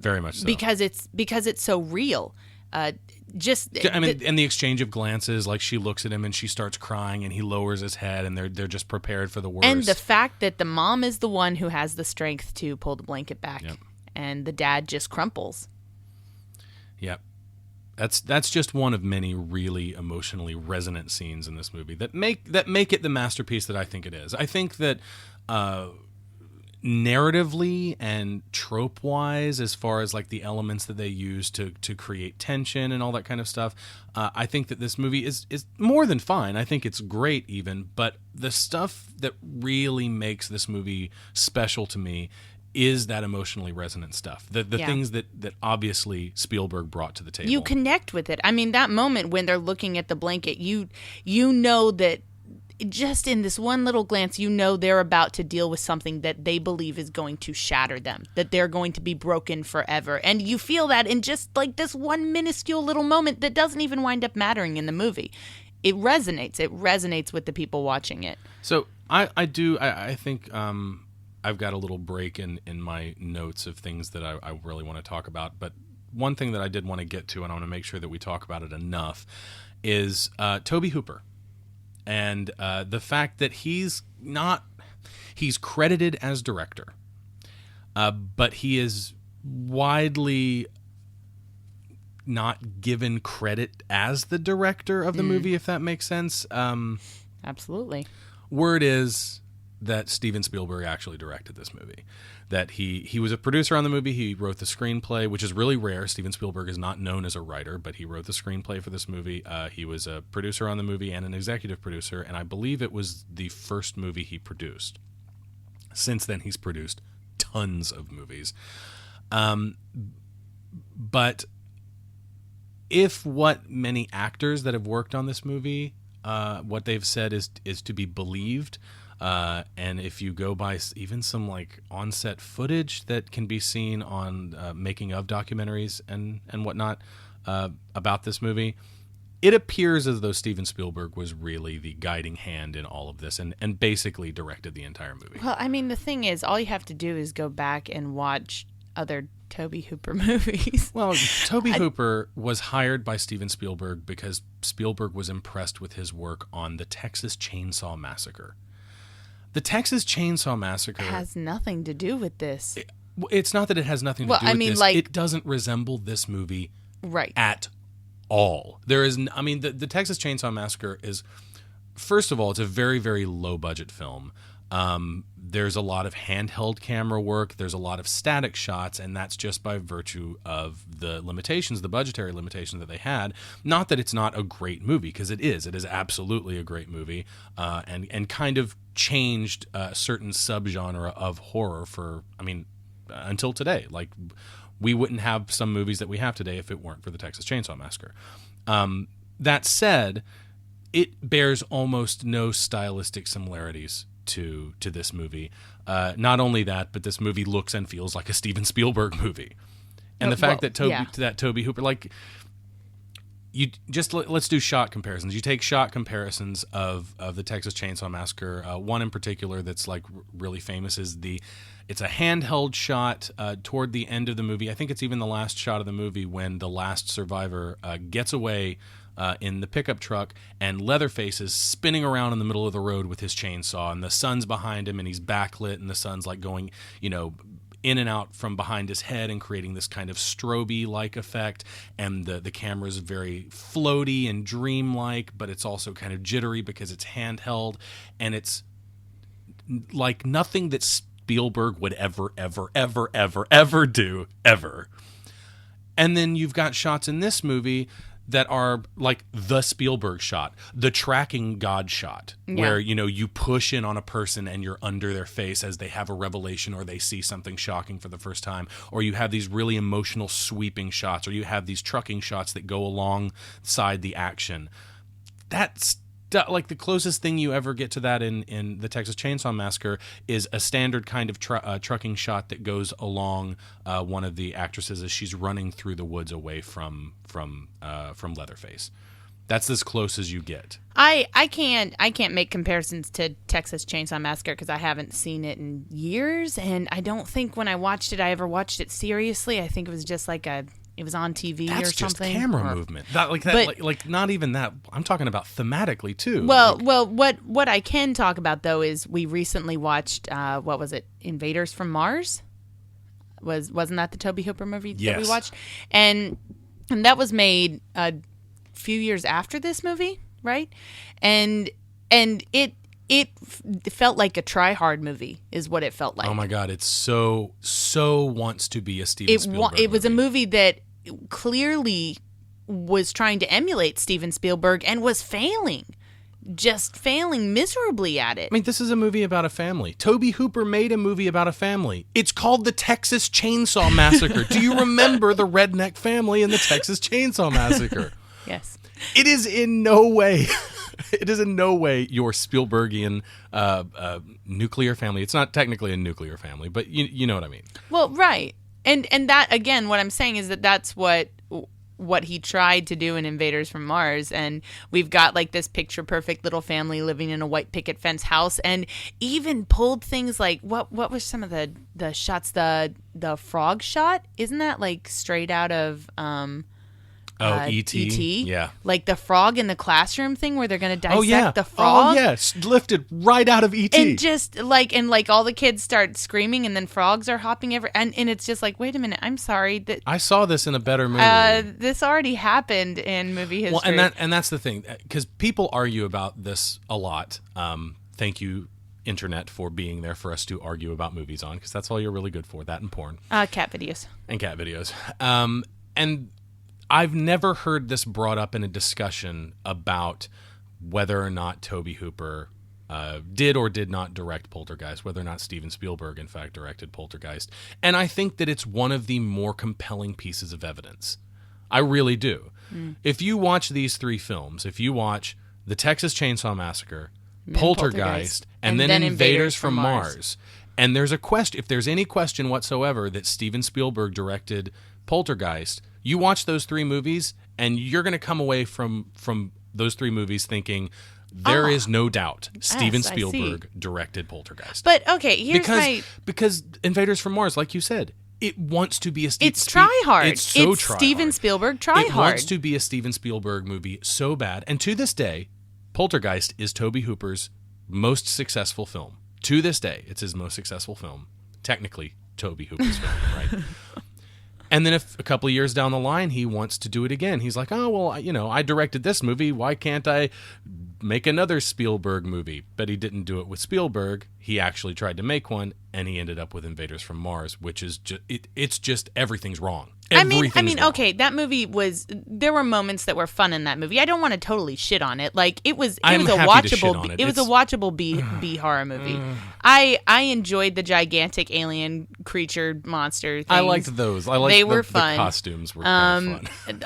very much so. Because it's so real. And the exchange of glances, like she looks at him and she starts crying, and he lowers his head, and they're just prepared for the worst. And the fact that the mom is the one who has the strength to pull the blanket back, and the dad just crumples. Yep. That's just one of many really emotionally resonant scenes in this movie that make it the masterpiece that I think it is. I think that narratively and trope-wise, as far as like the elements that they use to create tension and all that kind of stuff, I think that this movie is more than fine. I think it's great even, but the stuff that really makes this movie special to me is that emotionally resonant stuff. The things that obviously Spielberg brought to the table. You connect with it. I mean, that moment when they're looking at the blanket, you know that just in this one little glance, they're about to deal with something that they believe is going to shatter them, that they're going to be broken forever. And you feel that in just like this one minuscule little moment that doesn't even wind up mattering in the movie. It resonates. It resonates with the people watching it. So I think I've got a little break in my notes of things that I really want to talk about. But one thing that I did want to get to, and I want to make sure that we talk about it enough, is Tobe Hooper. And the fact that he's credited as director, but he is widely not given credit as the director of the movie, if that makes sense. Absolutely. Word is that Steven Spielberg actually directed this movie. That he was a producer on the movie. He wrote the screenplay, which is really rare. Steven Spielberg is not known as a writer, but he wrote the screenplay for this movie. He was a producer on the movie and an executive producer, and I believe it was the first movie he produced. Since then, he's produced tons of movies. But if what many actors that have worked on this movie, what they've said is to be believed, and if you go by even some like on-set footage that can be seen on making of documentaries and whatnot about this movie, it appears as though Steven Spielberg was really the guiding hand in all of this and basically directed the entire movie. Well, I mean, the thing is, all you have to do is go back and watch other Tobe Hooper movies. Well, Tobe Hooper was hired by Steven Spielberg because Spielberg was impressed with his work on the Texas Chainsaw Massacre. The Texas Chainsaw Massacre has nothing to do with this. It's not that it has nothing to Well, do with I mean, this. like- It doesn't resemble this movie Right. at all. There is, I mean, the Texas Chainsaw Massacre is, first of all, it's a very, very low budget film. There's a lot of handheld camera work. There's a lot of static shots, and that's just by virtue of the limitations, the budgetary limitations that they had. Not that it's not a great movie, because it is. It is absolutely a great movie, and kind of changed a certain subgenre of horror for, I mean, until today. Like, we wouldn't have some movies that we have today if it weren't for the Texas Chainsaw Massacre. That said, it bears almost no stylistic similarities to this movie. Not only that, but this movie looks and feels like a Steven Spielberg movie. And the fact that Tobe Hooper, like, you just let's do shot comparisons. You take shot comparisons of the Texas Chainsaw Massacre. One in particular that's like really famous is it's a handheld shot toward the end of the movie. I think it's even the last shot of the movie when the last survivor gets away in the pickup truck, and Leatherface is spinning around in the middle of the road with his chainsaw, and the sun's behind him, and he's backlit, and the sun's like going, in and out from behind his head and creating this kind of strobe-like effect, and the camera is very floaty and dreamlike, but it's also kind of jittery because it's handheld, and it's like nothing that Spielberg would ever do, ever. And then you've got shots in this movie that are like the Spielberg shot, the tracking God shot, where, you push in on a person and you're under their face as they have a revelation or they see something shocking for the first time, or you have these really emotional sweeping shots, or you have these trucking shots that go alongside the action. That's like the closest thing you ever get to that in the Texas Chainsaw Massacre is a standard kind of trucking shot that goes along one of the actresses as she's running through the woods away from Leatherface. That's as close as you get. I can't make comparisons to Texas Chainsaw Massacre because I haven't seen it in years, and I don't think when I watched it I ever watched it seriously. I think it was just like it was on TV That's or something. Just camera movement. Like not even that. I'm talking about thematically too. Well, what I can talk about though is we recently watched what was it? Invaders from Mars. Wasn't that the Tobe Hooper movie that we watched? And that was made a few years after this movie, right? And it felt like a try-hard movie, is what it felt like. Oh my God, it's so wants to be a Steven Spielberg It was a movie that clearly was trying to emulate Steven Spielberg and was failing miserably at it. I mean, this is a movie about a family. Tobe Hooper made a movie about a family. It's called The Texas Chainsaw Massacre. Do you remember the redneck family in The Texas Chainsaw Massacre? Yes. It is in no way your Spielbergian nuclear family. It's not technically a nuclear family, but you know what I mean. Well, right. And that, again, what I'm saying is that that's what he tried to do in Invaders from Mars, and we've got like this picture perfect little family living in a white picket fence house, and even pulled things like what was some of the shots, the frog shot, isn't that like straight out of E.T.? E.T.? Yeah. Like the frog in the classroom thing where they're going to dissect the frog. Oh, yes. Lifted right out of E.T. And just like all the kids start screaming and then frogs are hopping and it's just like, wait a minute, I'm sorry. I saw this in a better movie. This already happened in movie history. Well, and that's the thing, because people argue about this a lot. Thank you, Internet, for being there for us to argue about movies on, because that's all you're really good for, that and porn. Cat videos. And cat videos. And I've never heard this brought up in a discussion about whether or not Tobe Hooper did or did not direct Poltergeist, whether or not Steven Spielberg, in fact, directed Poltergeist. And I think that it's one of the more compelling pieces of evidence. I really do. If you watch these three films, if you watch The Texas Chainsaw Massacre, Poltergeist, and then Invaders from Mars, and there's a question, if there's any question whatsoever that Steven Spielberg directed Poltergeist, you watch those three movies, and you're going to come away from those three movies thinking there is no doubt Steven Spielberg directed Poltergeist. But okay, because Invaders from Mars, like you said, it wants to be a it's try hard. It's so it's try Steven hard. Spielberg try it hard. It wants to be a Steven Spielberg movie so bad, and to this day, Poltergeist is Tobe Hooper's most successful film. To this day, it's his most successful film, technically Tobe Hooper's film, right? And then if a couple of years down the line he wants to do it again, he's like, oh, well, I directed this movie. Why can't I make another Spielberg movie? But he didn't do it with Spielberg. He actually tried to make one, and he ended up with Invaders from Mars, which is just it's just everything's wrong. I mean, okay, that movie there were moments that were fun in that movie. I don't want to totally shit on it. Like it was a watchable it was a watchable B horror movie. I enjoyed the gigantic alien creature monster things. I liked those. I liked they were fun. The costumes were kind of fun.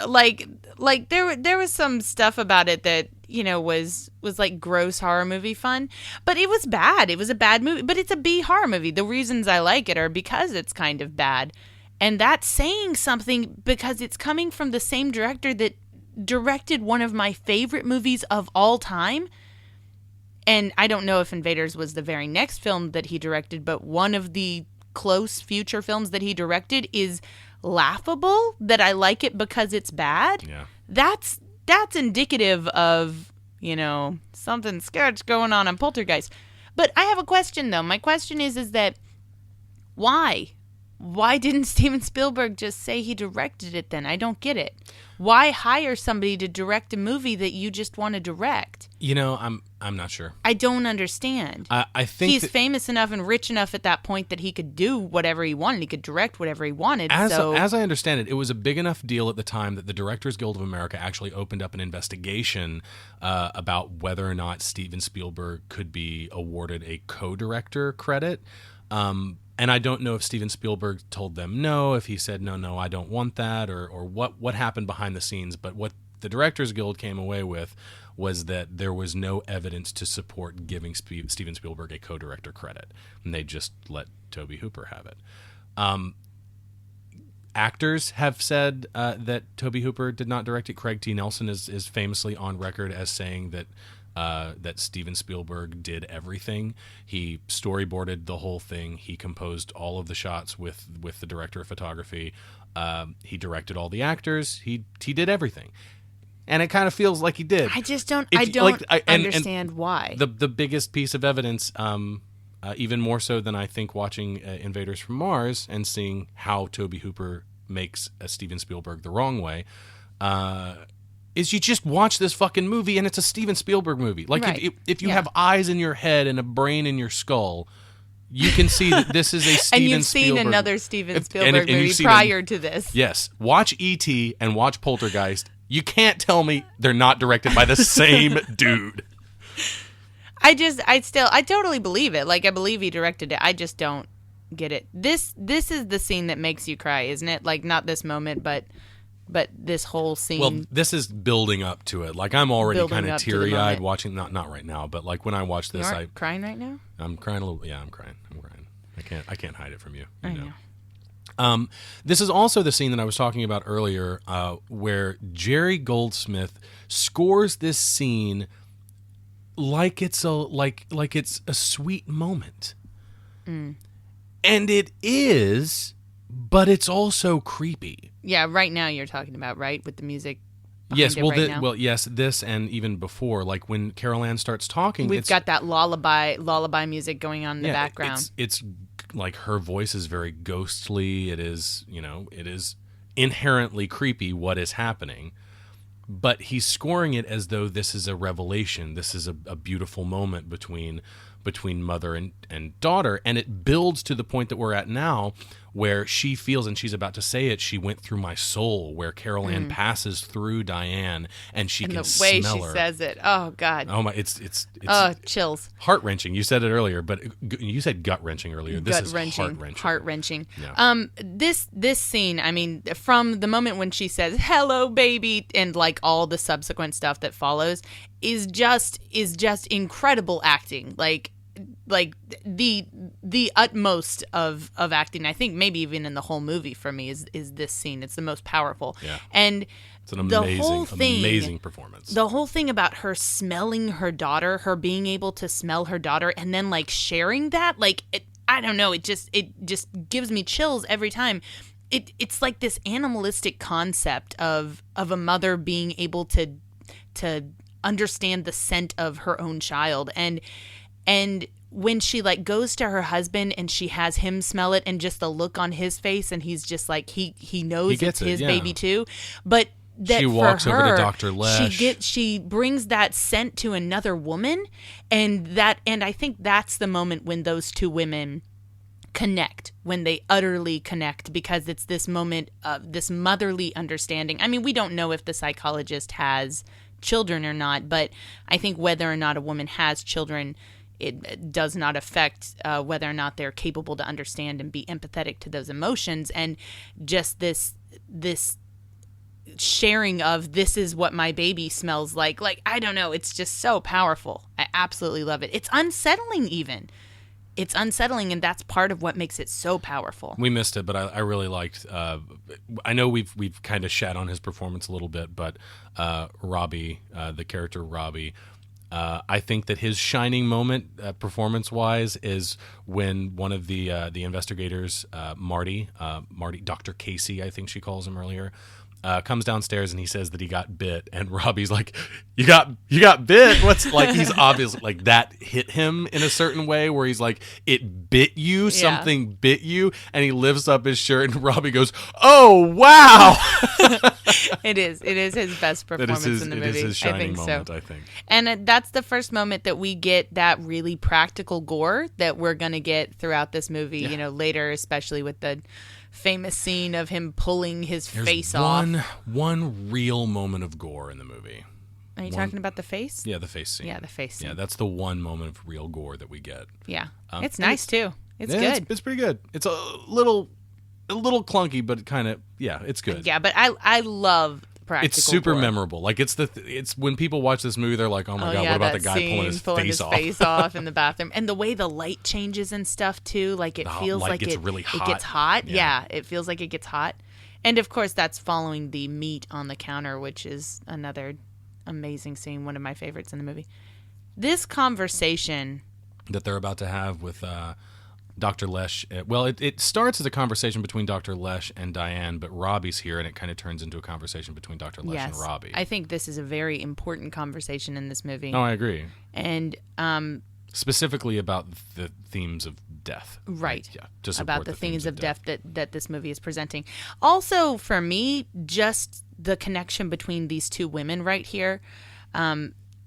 like there was some stuff about it that was like gross horror movie fun, but it was bad. It was a bad movie, but it's a B horror movie. The reasons I like it are because it's kind of bad. And that's saying something because it's coming from the same director that directed one of my favorite movies of all time. And I don't know if Invaders was the very next film that he directed, but one of the close future films that he directed is laughable, that I like it because it's bad. Yeah. That's indicative of, something sketch going on Poltergeist. But I have a question, though. My question is that why? Why didn't Steven Spielberg just say he directed it then? I don't get it. Why hire somebody to direct a movie that you just want to direct? I'm not sure. I don't understand. I think he's famous enough and rich enough at that point that he could do whatever he wanted. He could direct whatever he wanted. As I understand it, it was a big enough deal at the time that the Directors Guild of America actually opened up an investigation about whether or not Steven Spielberg could be awarded a co-director credit. And I don't know if Steven Spielberg told them no, if he said, no, I don't want that, or what happened behind the scenes. But what the Directors Guild came away with was that there was no evidence to support giving Steven Spielberg a co-director credit. And they just let Tobe Hooper have it. Actors have said that Tobe Hooper did not direct it. Craig T. Nelson is famously on record as saying that Steven Spielberg did everything. He storyboarded the whole thing. He composed all of the shots with the director of photography. He directed all the actors. He did everything. And it kind of feels like he did. I just don't understand why. The biggest piece of evidence, even more so than I think watching Invaders from Mars and seeing how Tobe Hooper makes a Steven Spielberg the wrong way, is you just watch this fucking movie and it's a Steven Spielberg movie. Like right. if you have eyes in your head and a brain in your skull, you can see that this is a Steven Spielberg. And you've seen another Steven Spielberg movie prior to this. Yes. Watch E.T. and watch Poltergeist. You can't tell me they're not directed by the same dude. I totally believe it. Like, I believe he directed it. I just don't get it. This is the scene that makes you cry, isn't it? Like, not this moment, but this whole scene. Well, this is building up to it. Like, I'm already kind of teary-eyed watching. Not right now, but like when I watch this, I'm crying right now. I'm crying a little. Yeah, I'm crying. I can't hide it from you. I know. This is also the scene that I was talking about earlier, where Jerry Goldsmith scores this scene like it's a sweet moment, and it is, but it's also creepy. Yeah, right now you're talking about, right, with the music. Yes, yes, this and even before, like when Carol Ann starts talking, we've got that lullaby music going on in the background. It's like her voice is very ghostly. It is inherently creepy what is happening, but he's scoring it as though this is a revelation. This is a beautiful moment between mother and daughter, and it builds to the point that we're at now, where she feels, and she's about to say it, she went through my soul, where Carol Ann passes through Diane and she can smell her. And the way she says it, oh God. Oh my, it's chills. Heart-wrenching. You said it earlier, but you said gut-wrenching earlier. This is heart-wrenching. Heart-wrenching. Yeah. This scene, I mean, from the moment when she says, "Hello, baby," and like all the subsequent stuff that follows is just incredible acting. Like the utmost of acting. I think maybe even in the whole movie for me is this scene. It's the most powerful. Yeah. And it's an amazing performance. The whole thing about her smelling her daughter, her being able to smell her daughter, and then like sharing that, like I don't know, it just gives me chills every time. It's like this animalistic concept of a mother being able to understand the scent of her own child, and And when she like goes to her husband and she has him smell it and just the look on his face and he's just like he knows it's his baby too. But that she walks for her, over to Dr. Lesh. She brings that scent to another woman, and I think that's the moment when those two women connect, when they utterly connect, because it's this moment of this motherly understanding. I mean, we don't know if the psychologist has children or not, but I think whether or not a woman has children, it does not affect whether or not they're capable to understand and be empathetic to those emotions. And just this sharing of this is what my baby smells like I don't know, it's just so powerful. I absolutely love it. It's unsettling even. It's unsettling, and that's part of what makes it so powerful. We missed it, but I really liked I know we've kind of shat on his performance a little bit, but Robbie, the character Robbie, I think that his shining moment performance-wise is when one of the investigators, Marty, Dr. Casey, I think she calls him earlier, comes downstairs and he says that he got bit, and Robbie's like, you got bit? What's like, he's obviously like, that hit him in a certain way where he's like, it bit you, something bit you, and he lifts up his shirt and Robbie goes, oh wow. It is his best performance in the movie. It is his shining moment, so. I think. And that's the first moment that we get that really practical gore that we're going to get throughout this movie, later, especially with the famous scene of him pulling his face off. One real moment of gore in the movie. Are you talking about the face? Yeah, the face scene. Yeah, the face scene. Yeah, that's the one moment of real gore that we get. Yeah. It's nice too. It's good. It's pretty good. It's a little clunky, but kind of, it's good. Yeah, but I love practical It's super gore. memorable. Like it's when people watch this movie, they're like, "Oh my god, what about the guy pulling his face off in the bathroom?" And the way the light changes and stuff too, like it feels like gets really hot. It gets hot. Yeah, it feels like it gets hot. And of course, that's following the meat on the counter, which is another amazing scene, one of my favorites in the movie. This conversation that they're about to have with Dr. Lesh. Well, it starts as a conversation between Dr. Lesh and Diane, but Robbie's here, and it kind of turns into a conversation between Dr. Lesh and Robbie. I think this is a very important conversation in this movie. Oh, I agree. And specifically about the themes of death. Right. Yeah. To support about the themes of death that this movie is presenting. Also, for me, just the connection between these two women right here,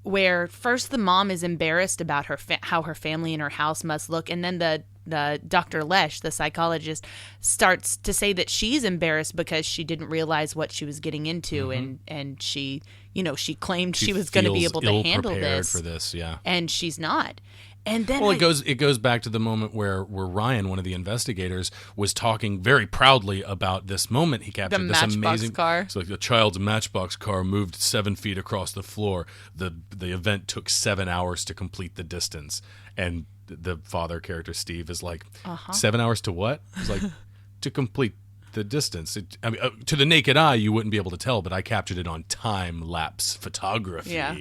where first the mom is embarrassed about how her family and her house must look, and then the Dr. Lesh, the psychologist, starts to say that she's embarrassed because she didn't realize what she was getting into, and she claimed she was going to be able to handle this. For this, yeah, and she's not. And then it goes back to the moment where Ryan, one of the investigators, was talking very proudly about this moment he captured. This amazing car. It's like the child's Matchbox car moved 7 feet across the floor. The event took 7 hours to complete the distance, and the father character Steve is like, 7 hours to what? He's like, to complete the distance. To the naked eye, you wouldn't be able to tell, but I captured it on time-lapse photography. Yeah.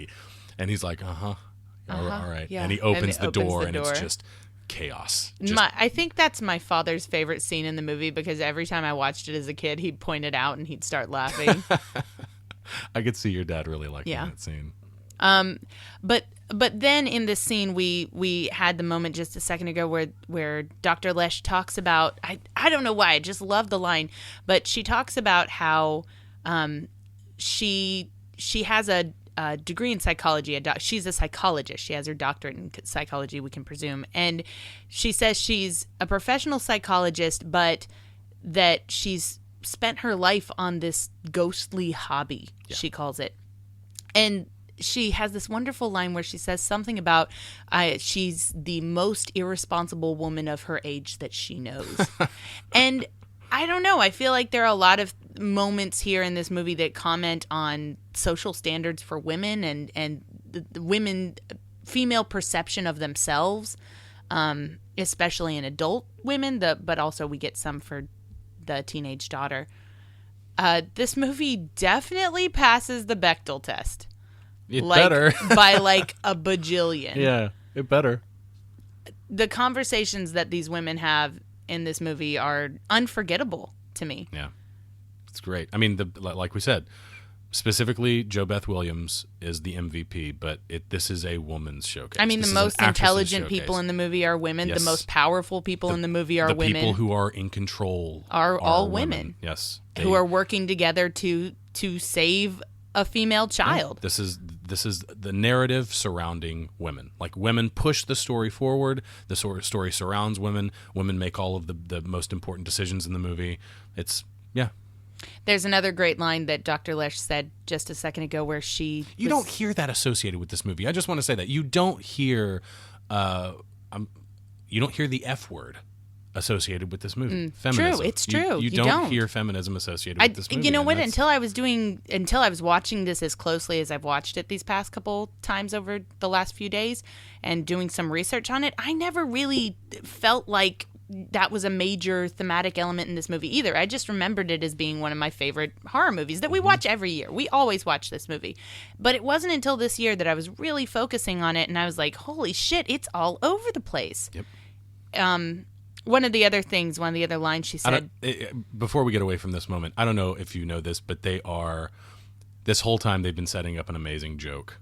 And he's like, all right. Yeah. And he opens the door, and it's just chaos. I think that's my father's favorite scene in the movie, because every time I watched it as a kid, he'd point it out and he'd start laughing. I could see your dad really liking that scene. But then in this scene, we had the moment just a second ago where Dr. Lesh talks about, I don't know why, I just love the line, but she talks about how she has a degree in psychology. She's a psychologist. She has her doctorate in psychology, we can presume. And she says she's a professional psychologist, but that she's spent her life on this ghostly hobby, she calls it. And she has this wonderful line where she says something about she's the most irresponsible woman of her age that she knows. And I don't know. I feel like there are a lot of moments here in this movie that comment on social standards for women and the female perception of themselves, especially in adult women, but also we get some for the teenage daughter. This movie definitely passes the Bechdel test. It better. By like a bajillion. Yeah, it better. The conversations that these women have in this movie are unforgettable to me. Yeah, it's great. I mean, like we said, Specifically, Jo Beth Williams is the MVP, but this is a woman's showcase. I mean, This the is an most actress's intelligent showcase. people in the movie are women. Yes. The most powerful people in the movie are the women. people who are in control are all women. Yes, who are working together to save a female child. This is the narrative surrounding women. Like, women push the story forward. The story surrounds women. Women make all of the most important decisions in the movie. It's There's another great line that Dr. Lesh said just a second ago where you don't hear that associated with this movie. I just want to say that you don't hear the F word associated with this movie. Feminism. True, it's true. You don't hear feminism associated with this movie. You know what? Until I was watching this as closely as I've watched it these past couple times over the last few days and doing some research on it, I never really felt like that was a major thematic element in this movie either. I just remembered it as being one of my favorite horror movies that we watch every year. We always watch this movie. But it wasn't until this year that I was really focusing on it, and I was like, holy shit, it's all over the place. Yep. One of the other lines she said... Before we get away from this moment, I don't know if you know this, but this whole time they've been setting up an amazing joke.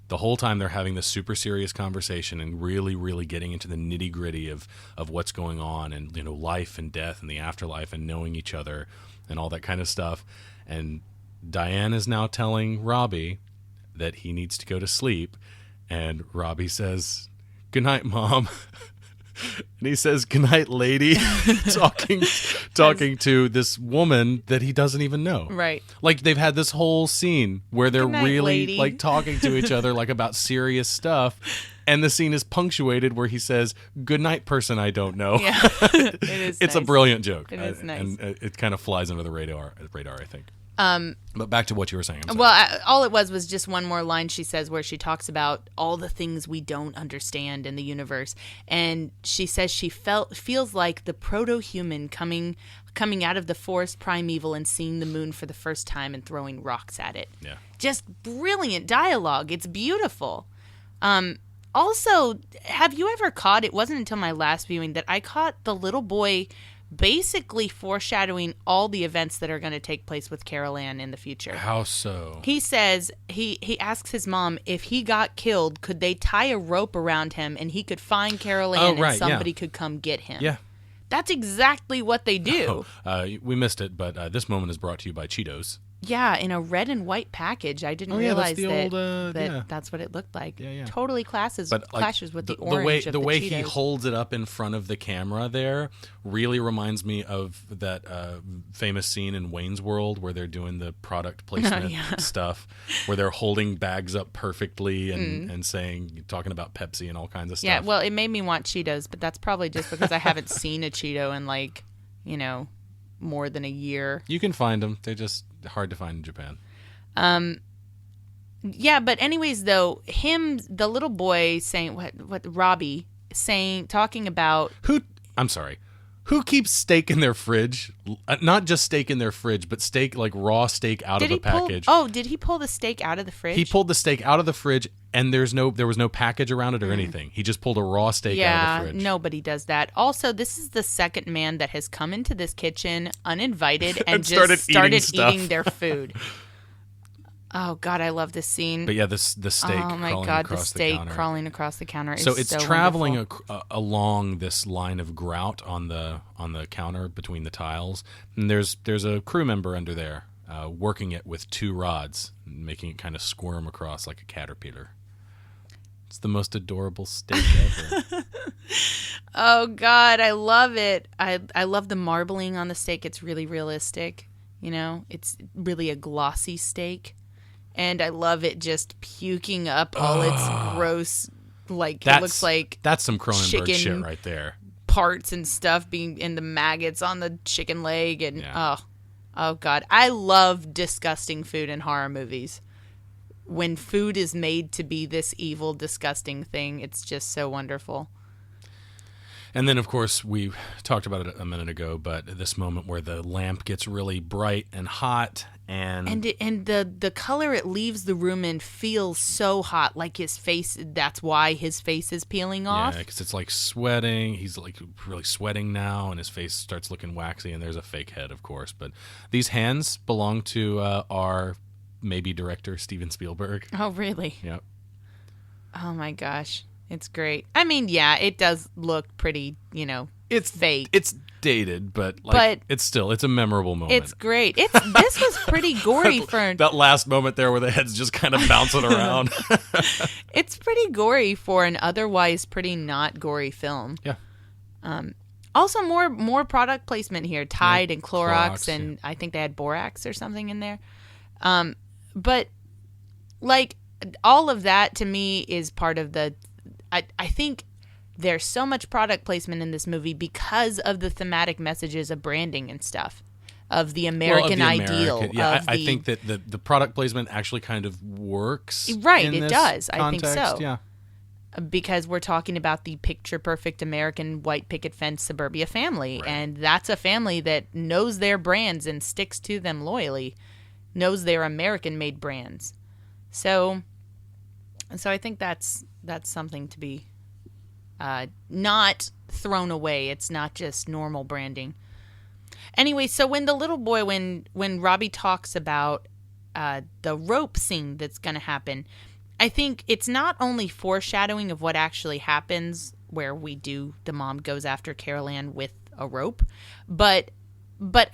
The whole time they're having this super serious conversation and really, really getting into the nitty-gritty of what's going on and, life and death and the afterlife and knowing each other and all that kind of stuff. And Diane is now telling Robbie that he needs to go to sleep. And Robbie says, "Good night, Mom." And he says, "Good night, lady," talking to this woman that he doesn't even know. Right. Like, they've had this whole scene where they're Good night, really lady. like talking to each other like about serious stuff, and the scene is punctuated where he says, "Good night, person I don't know." Yeah, it is. It's nice. a brilliant joke. It is nice. And it kind of flies under the radar, I think. But back to what you were saying. I'm sorry. Well, all it was just one more line she says where she talks about all the things we don't understand in the universe. And she says she feels like the proto-human coming out of the forest primeval and seeing the moon for the first time and throwing rocks at it. Yeah. Just brilliant dialogue. It's beautiful. Also, have you ever caught, it wasn't until my last viewing that I caught the little boy basically foreshadowing all the events that are going to take place with Carol Ann in the future. How so? He says, he asks his mom, if he got killed, could they tie a rope around him and he could find Carol Ann and somebody could come get him? Yeah. That's exactly what they do. We missed it, but this moment is brought to you by Cheetos. Yeah, in a red and white package. I didn't realize that's that's what it looked like. Yeah. Totally clashes with the orange of the way Cheetos. he holds it up in front of the camera there really reminds me of that famous scene in Wayne's World where they're doing the product placement stuff, where they're holding bags up perfectly and talking about Pepsi and all kinds of stuff. Yeah, well, it made me want Cheetos, but that's probably just because I haven't seen a Cheeto in more than a year. You can find them. They're just hard to find in Japan. Yeah, but anyways, though, the little boy saying Robbie talking about who keeps steak in their fridge? Not just steak in their fridge, but steak, like raw steak out of a package. Did he pull the steak out of the fridge? He pulled the steak out of the fridge, and there was no package around it or anything. He just pulled a raw steak out of the fridge. Yeah, nobody does that. Also, this is the second man that has come into this kitchen uninvited and just started eating their food. Oh, God, I love this scene. But yeah, the steak. Oh, my God, the steak crawling across the counter is so it's traveling along this line of grout on the counter between the tiles. And there's a crew member under there working it with 2 rods, making it kind of squirm across like a caterpillar. It's the most adorable steak ever. Oh, God, I love it. I love the marbling on the steak. It's really realistic. It's really a glossy steak. And I love it just puking up all its gross, it looks like that's some Cronenberg chicken shit right there. Parts and stuff being in the maggots on the chicken leg. And oh God, I love disgusting food in horror movies. When food is made to be this evil, disgusting thing, it's just so wonderful. And then, of course, we talked about it a minute ago, but this moment where the lamp gets really bright and hot, and the color it leaves the room in feels so hot, like his face. That's why his face is peeling off. Yeah, because it's like sweating. He's like really sweating now, and his face starts looking waxy. And there's a fake head, of course. But these hands belong to our maybe director Steven Spielberg. Oh, really? Yep. Oh, my gosh. It's great. I mean, yeah, it does look pretty, It's fake. It's dated, but it's a memorable moment. It's great. This was pretty gory for that last moment there where the head's just kind of bouncing around. It's pretty gory for an otherwise pretty not gory film. Yeah. Also, more product placement here. Tide and Clorox, and yeah. I think they had borax or something in there. But like all of that to me is part of the. I think there's so much product placement in this movie because of the thematic messages of branding and stuff, of the American ideal. Yeah, I think that the product placement actually kind of works. Right, in it this does. Context. I think so. Yeah. Because we're talking about the picture-perfect American white picket fence suburbia family. Right. And that's a family that knows their brands and sticks to them loyally, knows their American-made brands. So I think that's something to be not thrown away. It's not just normal branding. Anyway, so when the little boy, when Robbie talks about the rope scene that's going to happen, I think it's not only foreshadowing of what actually happens where the mom goes after Carol Ann with a rope, but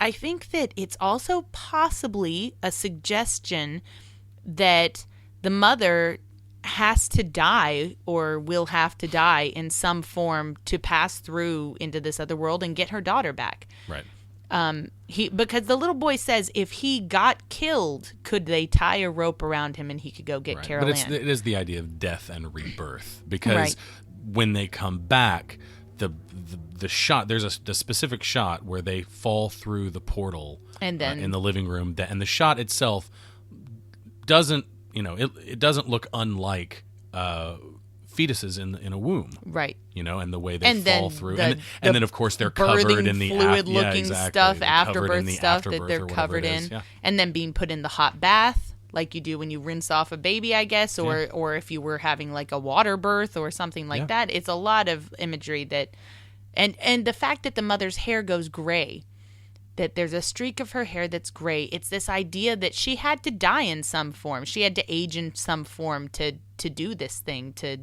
I think that it's also possibly a suggestion that the mother has to die or will have to die in some form to pass through into this other world and get her daughter back. Right. Because the little boy says if he got killed, could they tie a rope around him and he could go get Carol Ann? But it is the idea of death and rebirth, because when they come back, the shot, there's a specific shot where they fall through the portal and then in the living room, and the shot itself doesn't, it doesn't look unlike fetuses in a womb, right? And the way they fall through, and then of course they're birthing covered in the fluid-looking stuff, afterbirth stuff that they're afterbirth covered in, and then being put in the hot bath like you do when you rinse off a baby, I guess, or if you were having like a water birth or something like that. It's a lot of imagery that, and the fact that the mother's hair goes gray, that there's a streak of her hair that's gray. It's this idea that she had to die in some form. She had to age in some form to do this thing, to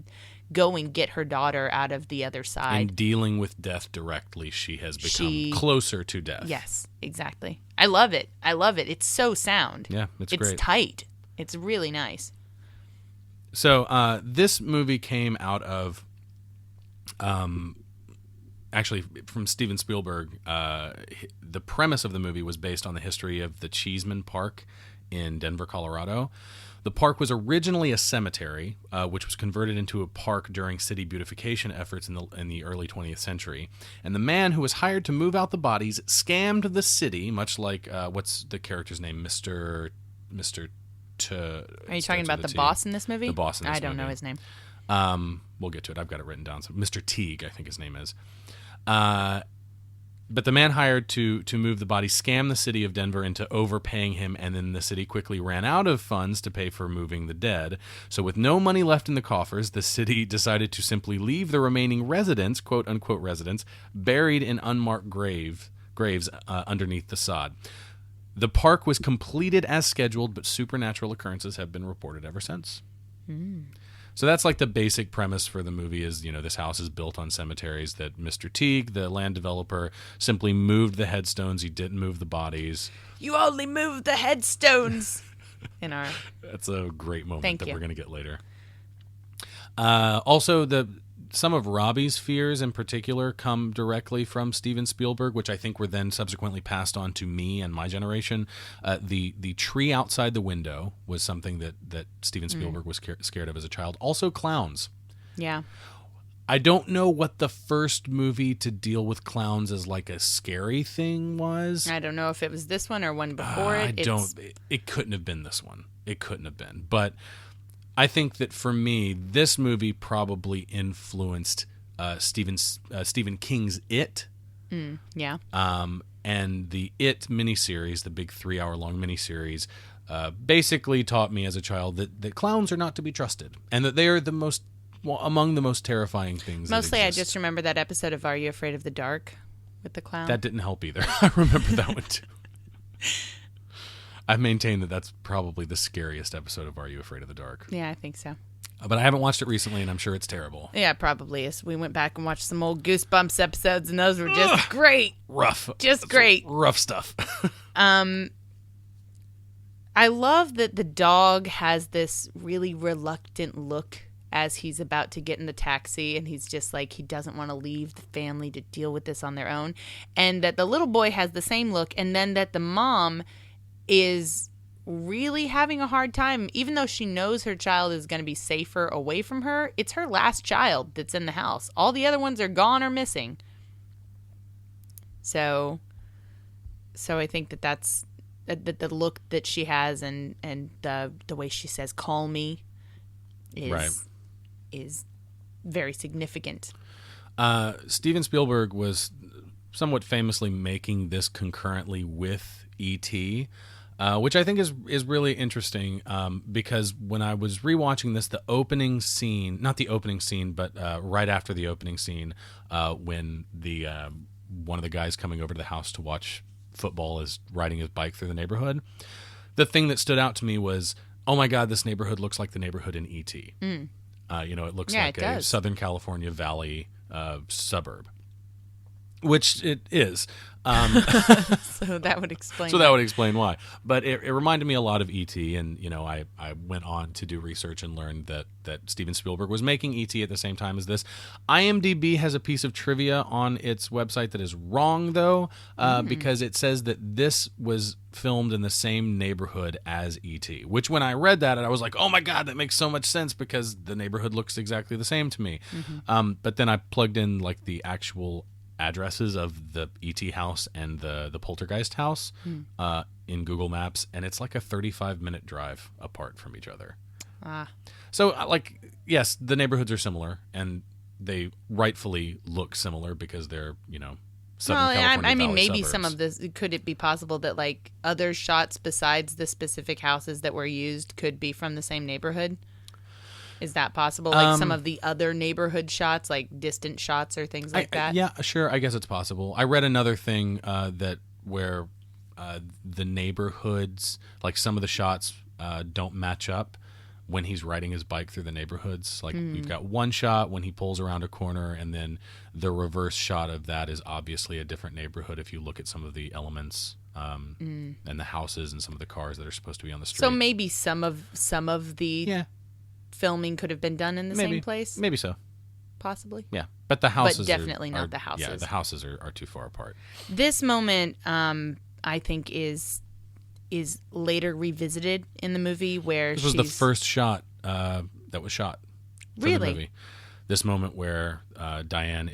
go and get her daughter out of the other side. And dealing with death directly, she has become closer to death. Yes, exactly. I love it. It's so sound. Yeah, it's great. It's tight. It's really nice. So this movie came out of... actually, from Steven Spielberg, the premise of the movie was based on the history of the Cheeseman Park in Denver, Colorado. The park was originally a cemetery, which was converted into a park during city beautification efforts in the early 20th century. And the man who was hired to move out the bodies scammed the city, much like what's the character's name, Mr. Are you talking about the boss in this movie? The boss in this movie. I don't know his name. We'll get to it. I've got it written down. So Mr. Teague, I think his name is. But the man hired to move the body scammed the city of Denver into overpaying him, and then the city quickly ran out of funds to pay for moving the dead. So with no money left in the coffers, the city decided to simply leave the remaining residents, quote-unquote residents, buried in unmarked graves underneath the sod. The park was completed as scheduled, but supernatural occurrences have been reported ever since. So that's like the basic premise for the movie is, this house is built on cemeteries, that Mr. Teague, the land developer, simply moved the headstones. He didn't move the bodies. You only moved the headstones. That's a great moment Thank that you. we're going to get later. Also, some of Robbie's fears in particular come directly from Steven Spielberg, which I think were then subsequently passed on to me and my generation. The tree outside the window was something that Steven Spielberg was scared of as a child. Also clowns. Yeah. I don't know what the first movie to deal with clowns as like a scary thing was. I don't know if it was this one or one before it. It couldn't have been this one. It couldn't have been. But I think that for me, this movie probably influenced Stephen King's It. Yeah. And the It miniseries, the big 3-hour-long miniseries, basically taught me as a child that clowns are not to be trusted, and that they are among the most terrifying things. Mostly, that I exist. just remember that episode of Are You Afraid of the Dark with the clown. That didn't help either. I remember that one too. I've maintained that that's probably the scariest episode of Are You Afraid of the Dark? Yeah, I think so. But I haven't watched it recently, and I'm sure it's terrible. Yeah, it probably is. We went back and watched some old Goosebumps episodes, and those were just great. Rough. Just great. Rough stuff. I love that the dog has this really reluctant look as he's about to get in the taxi, and he's just like, he doesn't want to leave the family to deal with this on their own. And that the little boy has the same look, and then that the mom is really having a hard time, even though she knows her child is going to be safer away from her. It's her last child that's in the house. All the other ones are gone or missing. So I think that's the look that she has, and the way she says "call me" is very significant. Steven Spielberg was somewhat famously making this concurrently with E.T., which I think is really interesting, because when I was rewatching this, the opening scene, not the opening scene, but right after the opening scene, when the one of the guys coming over to the house to watch football is riding his bike through the neighborhood, the thing that stood out to me was, oh my God, this neighborhood looks like the neighborhood in E.T. It looks like a Southern California Valley suburb, which it is. So that would explain. Why. But it reminded me a lot of E.T., and I went on to do research and learned that Steven Spielberg was making E.T. at the same time as this. IMDb has a piece of trivia on its website that is wrong, though, because it says that this was filmed in the same neighborhood as E.T., which when I read that, I was like, oh my God, that makes so much sense because the neighborhood looks exactly the same to me. But then I plugged in like the actual addresses of the E.T. house and the Poltergeist house in Google Maps, and it's like a 35-minute drive apart from each other. So, yes, the neighborhoods are similar, and they rightfully look similar because they're, Southern California I mean, Valley maybe suburbs. some of this, could it be possible that, like, other shots besides the specific houses that were used could be from the same neighborhood? Is that possible? Like some of the other neighborhood shots, like distant shots or things like that? Yeah, sure. I guess it's possible. I read another thing where the neighborhoods, like some of the shots don't match up when he's riding his bike through the neighborhoods. Like we've got one shot when he pulls around a corner, and then the reverse shot of that is obviously a different neighborhood if you look at some of the elements and the houses and some of the cars that are supposed to be on the street. So maybe some of the filming could have been done in the same place? Maybe so. Possibly. Yeah. But the houses but definitely not the houses. Yeah, the houses are too far apart. This moment, I think, is later revisited in the movie where this was the first shot that was shot for the movie. This moment where Diane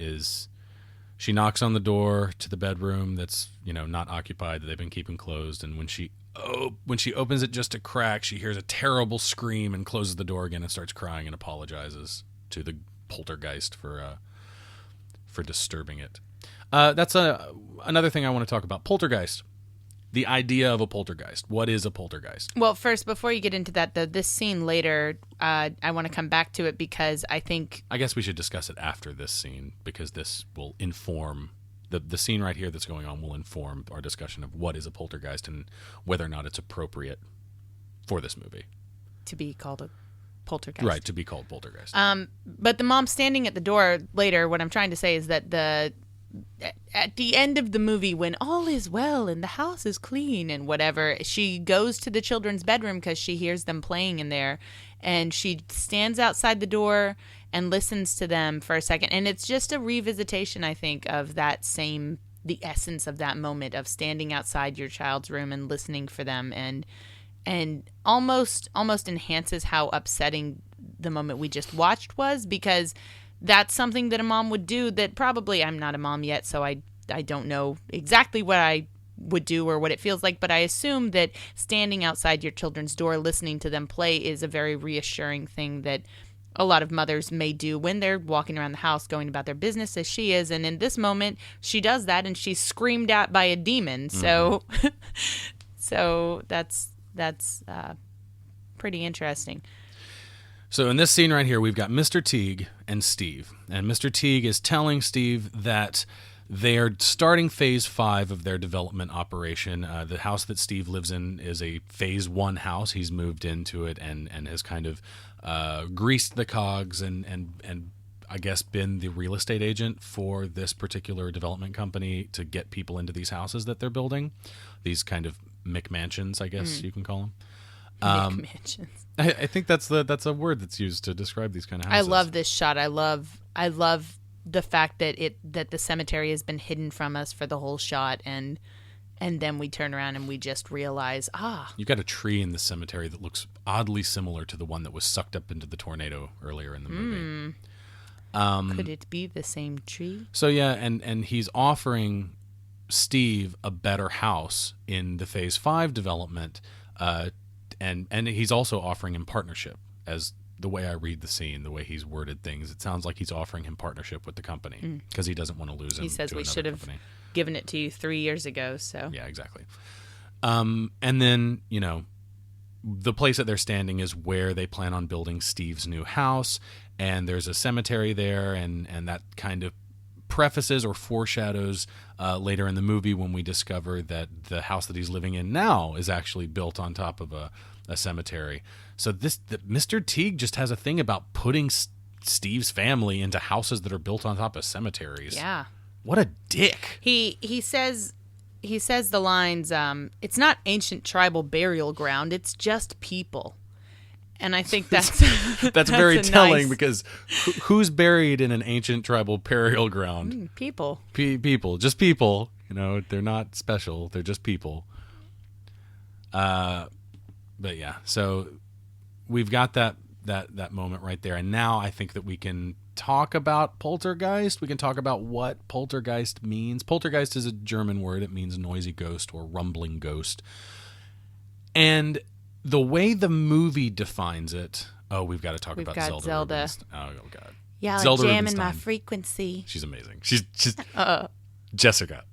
she knocks on the door to the bedroom that's not occupied, that they've been keeping closed, and when she opens it just a crack, she hears a terrible scream and closes the door again and starts crying and apologizes to the poltergeist for disturbing it. That's another thing I want to talk about. Poltergeist. The idea of a poltergeist. What is a poltergeist? Well, first, before you get into that, though, this scene later, I want to come back to it because I guess we should discuss it after this scene, because this will inform the scene right here that's going on will inform our discussion of what is a poltergeist and whether or not it's appropriate for this movie to be called a poltergeist. Right, to be called poltergeist. But the mom standing at the door later, what I'm trying to say is that at the end of the movie, when all is well and the house is clean and whatever, she goes to the children's bedroom because she hears them playing in there, and she stands outside the door and listens to them for a second. And it's just a revisitation, I think, of the essence of that moment of standing outside your child's room and listening for them, and almost enhances how upsetting the moment we just watched was, because that's something that a mom would do that probably, I'm not a mom yet, so I don't know exactly what I would do or what it feels like, but I assume that standing outside your children's door listening to them play is a very reassuring thing that a lot of mothers may do when they're walking around the house going about their business, as she is. And in this moment, she does that, and she's screamed at by a demon. So so that's pretty interesting. So in this scene right here, we've got Mr. Teague and Steve. And Mr. Teague is telling Steve that They are starting phase 5 of their development operation. The house that Steve lives in is a phase 1 house. He's moved into it and has kind of greased the cogs and I guess been the real estate agent for this particular development company to get people into these houses that they're building. These kind of McMansions, I guess you can call them. McMansions. I think that's a word that's used to describe these kind of houses. I love this shot. I love the fact that the cemetery has been hidden from us for the whole shot, and then we turn around and we just realize, you got a tree in the cemetery that looks oddly similar to the one that was sucked up into the tornado earlier in the movie. Could it be the same tree? So yeah, and he's offering Steve a better house in the phase 5 development, and he's also offering him partnership. As the way I read the scene, the way he's worded things, it sounds like he's offering him partnership with the company because he doesn't want to lose him. He says to we another should have company. given it to you 3 years ago. So Yeah, exactly. And then, the place that they're standing is where they plan on building Steve's new house, and there's a cemetery there, and that kind of prefaces or foreshadows later in the movie when we discover that the house that he's living in now is actually built on top of a cemetery. So Mr. Teague just has a thing about putting Steve's family into houses that are built on top of cemeteries. yeah, What a dick. he says the lines, it's not ancient tribal burial ground, it's just people. And I think that's That's very a telling nice- because who's buried in an ancient tribal burial ground? people. People, just people. They're not special. They're just people. But yeah, so we've got that moment right there, and now I think that we can talk about poltergeist. We can talk about what poltergeist means. Poltergeist is a German word. It means noisy ghost or rumbling ghost. And the way the movie defines it, we've got to talk about got Zelda. Zelda. Rubinstein. Oh God, Yeah, Zelda jamming my Rubinstein. frequency. She's amazing. She's Jessica.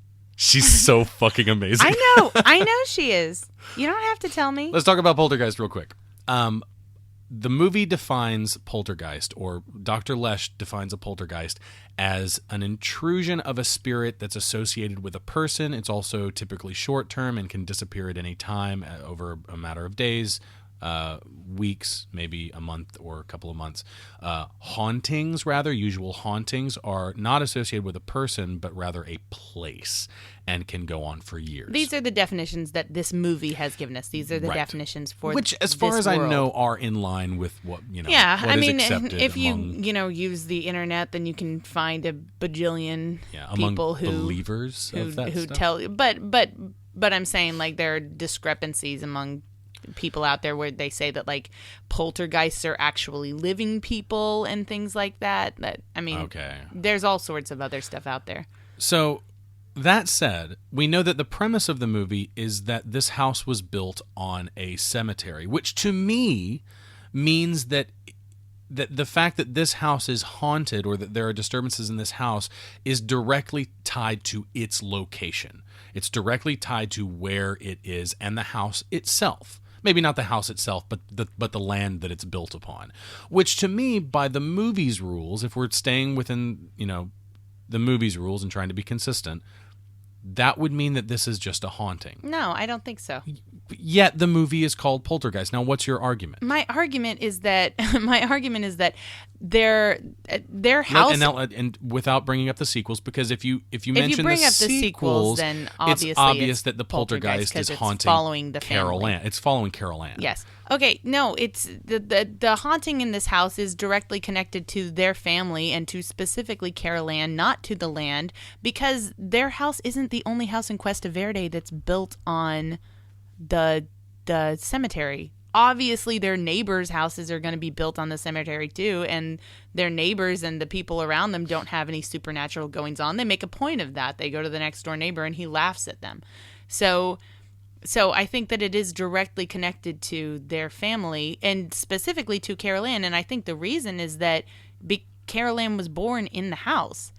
She's so fucking amazing. I know she is. You don't have to tell me. Let's talk about Poltergeist real quick. The movie defines poltergeist, or Dr. Lesh defines a poltergeist as an intrusion of a spirit that's associated with a person. It's also typically short-term and can disappear at any time over a matter of days, weeks, maybe a month or a couple of months. Hauntings, rather, usual hauntings, are not associated with a person, but rather a place, and can go on for years. These are the definitions that this movie has given us. These are the Right. definitions for which, as far this as I world. know, are in line with what Yeah, what I is mean, accepted if you among, use the internet, then you can find a bajillion among people who believers of that who stuff. tell you. But I'm saying, like, there are discrepancies among people out there where they say that, like, poltergeists are actually living people and things like that. Okay. There's all sorts of other stuff out there. So, that said, we know that the premise of the movie is that this house was built on a cemetery, which to me means that the fact that this house is haunted or that there are disturbances in this house is directly tied to its location. It's directly tied to where it is and the house itself. Maybe not the house itself, but the land that it's built upon. Which to me, by the movie's rules, if we're staying within, the movie's rules and trying to be consistent, that would mean that this is just a haunting. No, I don't think so. Yet the movie is called Poltergeist. Now, what's your argument? My argument is that their house. And without bringing up the sequels, because if you mention bring the up the sequels, then obviously it's obvious it's that the poltergeist poltergeist 'cause is it's haunting following the Carol family. Ann. It's following Carol Ann. Yes. Okay. No, it's the haunting in this house is directly connected to their family and to specifically Carol Ann, not to the land, because their house isn't the only house in Cuesta Verde that's built on the cemetery. Obviously, their neighbors' houses are going to be built on the cemetery too, and their neighbors and the people around them don't have any supernatural goings on. They make a point of that. They go to the next door neighbor and he laughs at them. So I think that it is directly connected to their family and specifically to Carol Ann. And I think the reason is that Carol Ann was born in the house.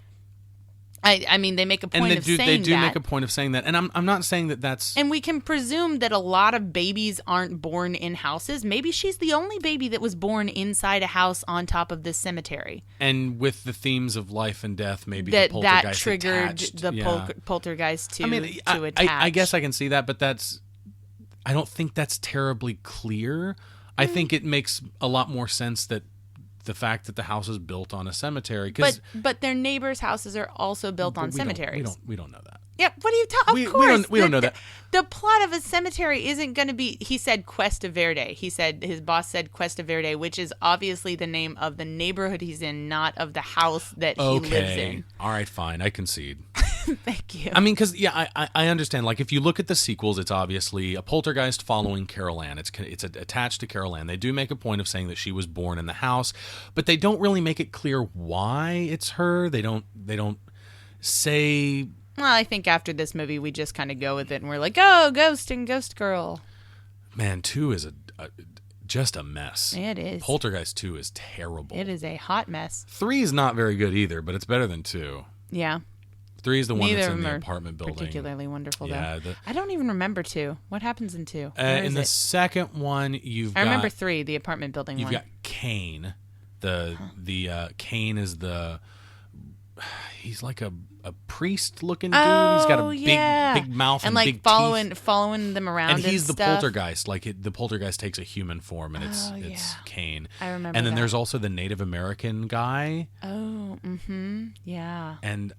I mean, they make a point of saying that. They do make a point of saying that. And I'm not saying that that's... And we can presume that a lot of babies aren't born in houses. Maybe she's the only baby that was born inside a house on top of this cemetery. And with the themes of life and death, maybe the poltergeist that triggered attached. the poltergeist to attach. I guess I can see that, but I don't think that's terribly clear. I think it makes a lot more sense that the fact that the house is built on a cemetery, but their neighbors' houses are also built on cemeteries. We don't know that. Yeah, what are you talking? Of course, we don't know that. The plot of a cemetery isn't going to be. He said Cuesta Verde. He said his boss said Cuesta Verde, which is obviously the name of the neighborhood he's in, not of the house that he lives in. All right, fine, I concede. Thank you. I mean, because I understand. Like, if you look at the sequels, it's obviously a poltergeist following Carol Ann. It's attached to Carol Ann. They do make a point of saying that she was born in the house, but they don't really make it clear why it's her. They don't say. Well, I think after this movie, we just kind of go with it, and we're like, oh, Ghost and Ghost Girl. Man, 2 is just a mess. It is. Poltergeist 2 is terrible. It is a hot mess. 3 is not very good either, but it's better than 2. Yeah. 3 is the one Neither that's of in them the are apartment building. particularly wonderful, Yeah, though. I don't even remember 2. What happens in 2? In the second one, I remember 3, the apartment building one. You've got Kane. Kane is he's like a priest-looking dude. He's got a big mouth and like big following them around. And he's the stuff. poltergeist. The poltergeist takes a human form, and it's Kane. I remember. And then that. there's also the Native American guy. Oh, yeah. And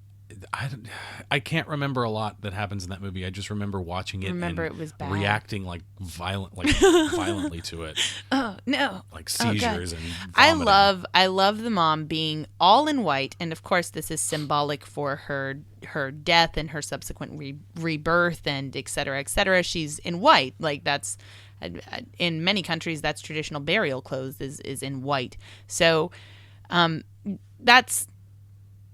I can't remember a lot that happens in that movie. I just remember watching it. It was bad. Reacting violently to it. Oh no! Like seizures and vomiting. I love the mom being all in white, and of course this is symbolic for her death and her subsequent rebirth and et cetera, et cetera. She's in white, like that's in many countries that's traditional burial clothes is in white. So that's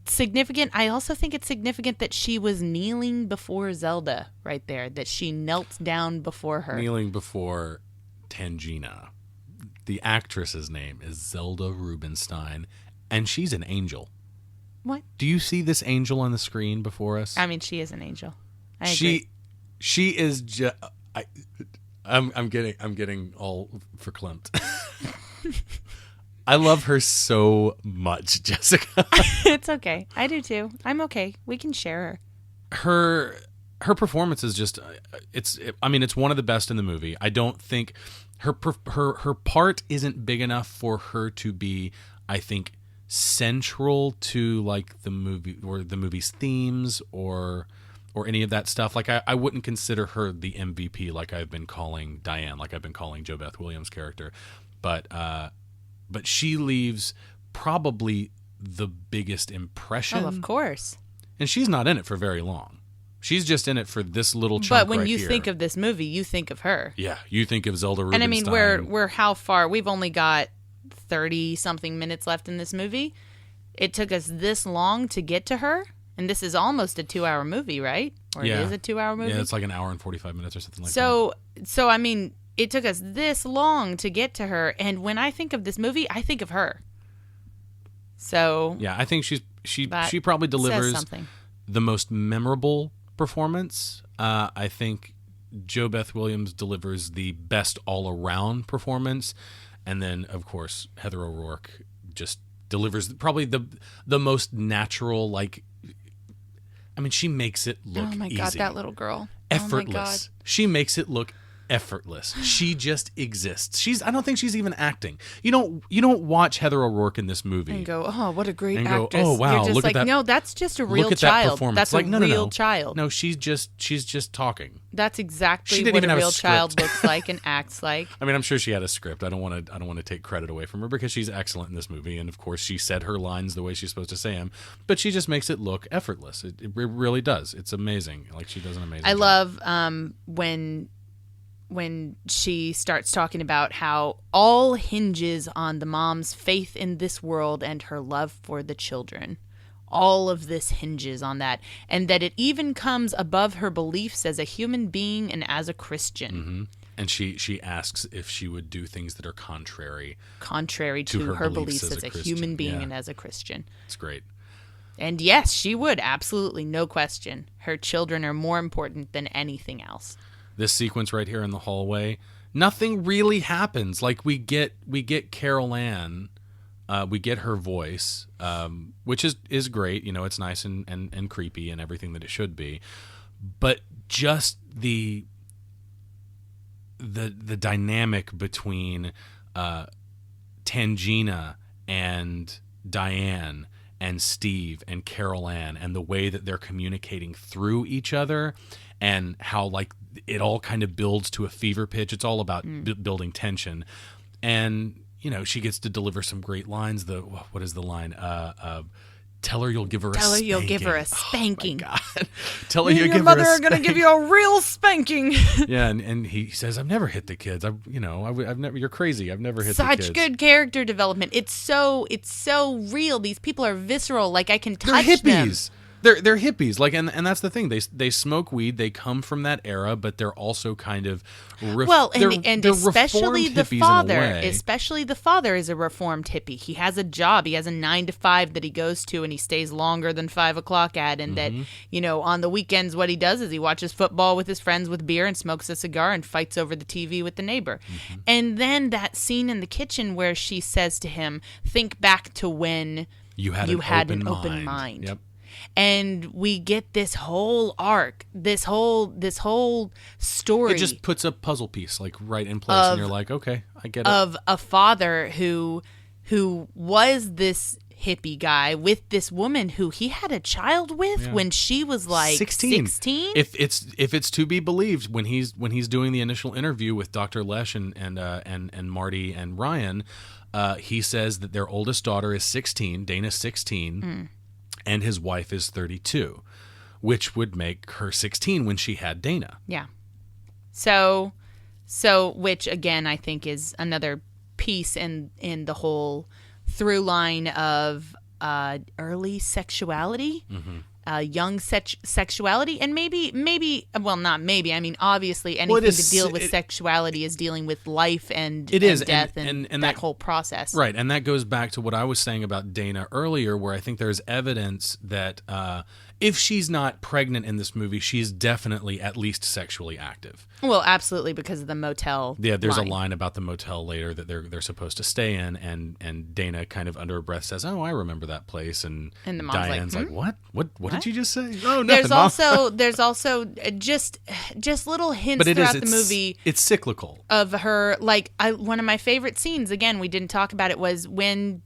significant. I also think it's significant that she was kneeling before Zelda right there, that she knelt down before her. Kneeling before Tangina. The actress's name is Zelda Rubinstein, and she's an angel. What? Do you see this angel on the screen before us? I mean, she is an angel. I agree. She is just... I'm getting all verklempt. I love her so much, Jessica. It's okay. I do too. I'm okay. We can share her. Her performance is just it's one of the best in the movie. I don't think her part isn't big enough for her to be, I think, central to like the movie or the movie's themes or any of that stuff. Like I wouldn't consider her the MVP like I've been calling Diane, like I've been calling Jo Beth Williams' character. But she leaves probably the biggest impression. Oh, of course. And she's not in it for very long. She's just in it for this little chunk. But when right you here. think of this movie, you think of her. Yeah, you think of Zelda Rubinstein. And I mean, we're how far? We've only got 30-something minutes left in this movie. It took us this long to get to her, and this is almost a 2-hour movie, right? Or yeah. It is a 2-hour movie? Yeah, it's like an hour and 45 minutes or something like that. So I mean, it took us this long to get to her, and when I think of this movie, I think of her. So yeah, I think she probably delivers the most memorable performance. I think Jo Beth Williams delivers the best all-around performance, and then of course Heather O'Rourke just delivers probably the most natural. Like, I mean, she makes it look oh my easy. God, that little girl, effortless. Oh my God. She makes it look effortless. She just exists. I don't think she's even acting. You don't watch Heather O'Rourke in this movie and go, oh, what a great and actress. Go, oh wow, You're just look like, at that. No, that's just a real look at child. That performance. That's like, a real child. No, she's just talking. That's exactly what a real child looks like and acts like. I mean, I'm sure she had a script. I don't want to take credit away from her because she's excellent in this movie, and of course she said her lines the way she's supposed to say them. But she just makes it look effortless. It really does. It's amazing. Like, she does an amazing job. Love when she starts talking about how all hinges on the mom's faith in this world and her love for the children. All of this hinges on that. And that it even comes above her beliefs as a human being and as a Christian. Mm-hmm. And she asks if she would do things that are contrary to her beliefs as a human being and as a Christian. It's great. And yes, she would. Absolutely. No question. Her children are more important than anything else. This sequence right here in the hallway, nothing really happens. Like we get Carol Ann, we get her voice, which is great. You know, it's nice and creepy and everything that it should be. But just the dynamic between Tangina and Diane and Steve and Carol Ann, and the way that they're communicating through each other, and how like it all kind of builds to a fever pitch. It's all about building tension. And you know, she gets to deliver some great lines. What is the line? Tell her you'll give her a spanking. Tell her you'll give her a spanking. Oh my God. Tell her You you'll and give your her a mother are going to give you a real spanking. Yeah, and he says, I've never hit the kids. I've never. You're crazy. I've never hit the kids. Such good character development. It's so real. These people are visceral. Like I can touch They're them. hippies. They're hippies. Like, and that's the thing. They smoke weed. They come from that era, but they're also kind of they're especially the father. Especially Especially the father is a reformed hippie. He has a job. He has a 9 to 5 that he goes to, and he stays longer than 5 o'clock at. And that, you know, on the weekends, what he does is he watches football with his friends with beer and smokes a cigar and fights over the TV with the neighbor. And then that scene in the kitchen where she says to him, "Think back to when you had an open mind." Yep. And we get this whole arc, this whole story. It just puts a puzzle piece like right in place, and you're like, okay, I get it. Of a father who was this hippie guy with this woman who he had a child with when she was like 16. If it's to be believed, when he's doing the initial interview with Dr. Lesh and Marty and Ryan, he says that their oldest daughter is 16, Dana's 16. And his wife is 32, which would make her 16 when she had Dana. Yeah. So which again I think is another piece in the whole through line of early sexuality, young sexuality, and maybe well, not maybe. I mean, obviously, anything to deal with sexuality is dealing with life and death and that whole process. Right, and that goes back to what I was saying about Dana earlier, where I think there's evidence that if she's not pregnant in this movie, she's definitely at least sexually active. Well, absolutely, because of the motel. Yeah, there's line. a line about the motel later that they're supposed to stay in, and Dana kind of under her breath says, "Oh, I remember that place," and the mom's Diane's like, "What did you just say?" Oh, nothing, there's also just little hints throughout the movie. It's cyclical Of her, like one of my favorite scenes. Again, we didn't talk about it. Was when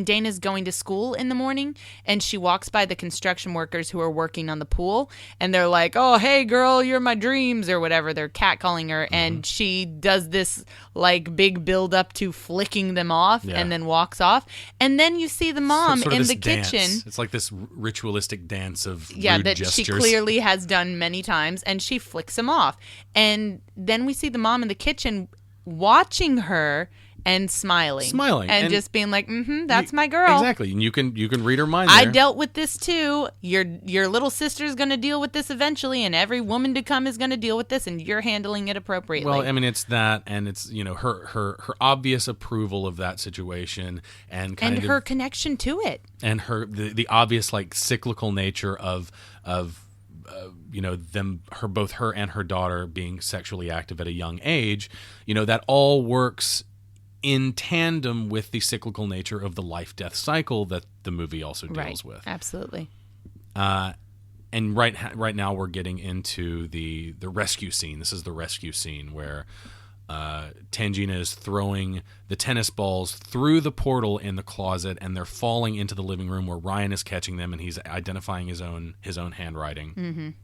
Dana's going to school in the morning and she walks by the construction workers who are working on the pool, and they're like, "Oh, hey girl, you're my dreams," or whatever. They're catcalling her, and she does this like big build up to flicking them off and then walks off. And then you see the mom in the kitchen. It's like this ritualistic dance of rude that gestures. She clearly has done many times, and she flicks him off. And then we see the mom in the kitchen watching her and smiling and just being like, that's my girl. Exactly. And you can read her mind there. I dealt with this too. Your little sister's going to deal with this eventually, and every woman to come is going to deal with this, and you're handling it appropriately. Well, I mean, it's that, and it's, you know, her obvious approval of that situation, and kind of her connection to it, and her the obvious like cyclical nature of you know, both her and her daughter being sexually active at a young age. You know, that all works in tandem with the cyclical nature of the life-death cycle that the movie also deals with. Absolutely. And right now we're getting into the rescue scene. This is the rescue scene where Tangina is throwing the tennis balls through the portal in the closet, and they're falling into the living room where Ryan is catching them, and he's identifying his own handwriting.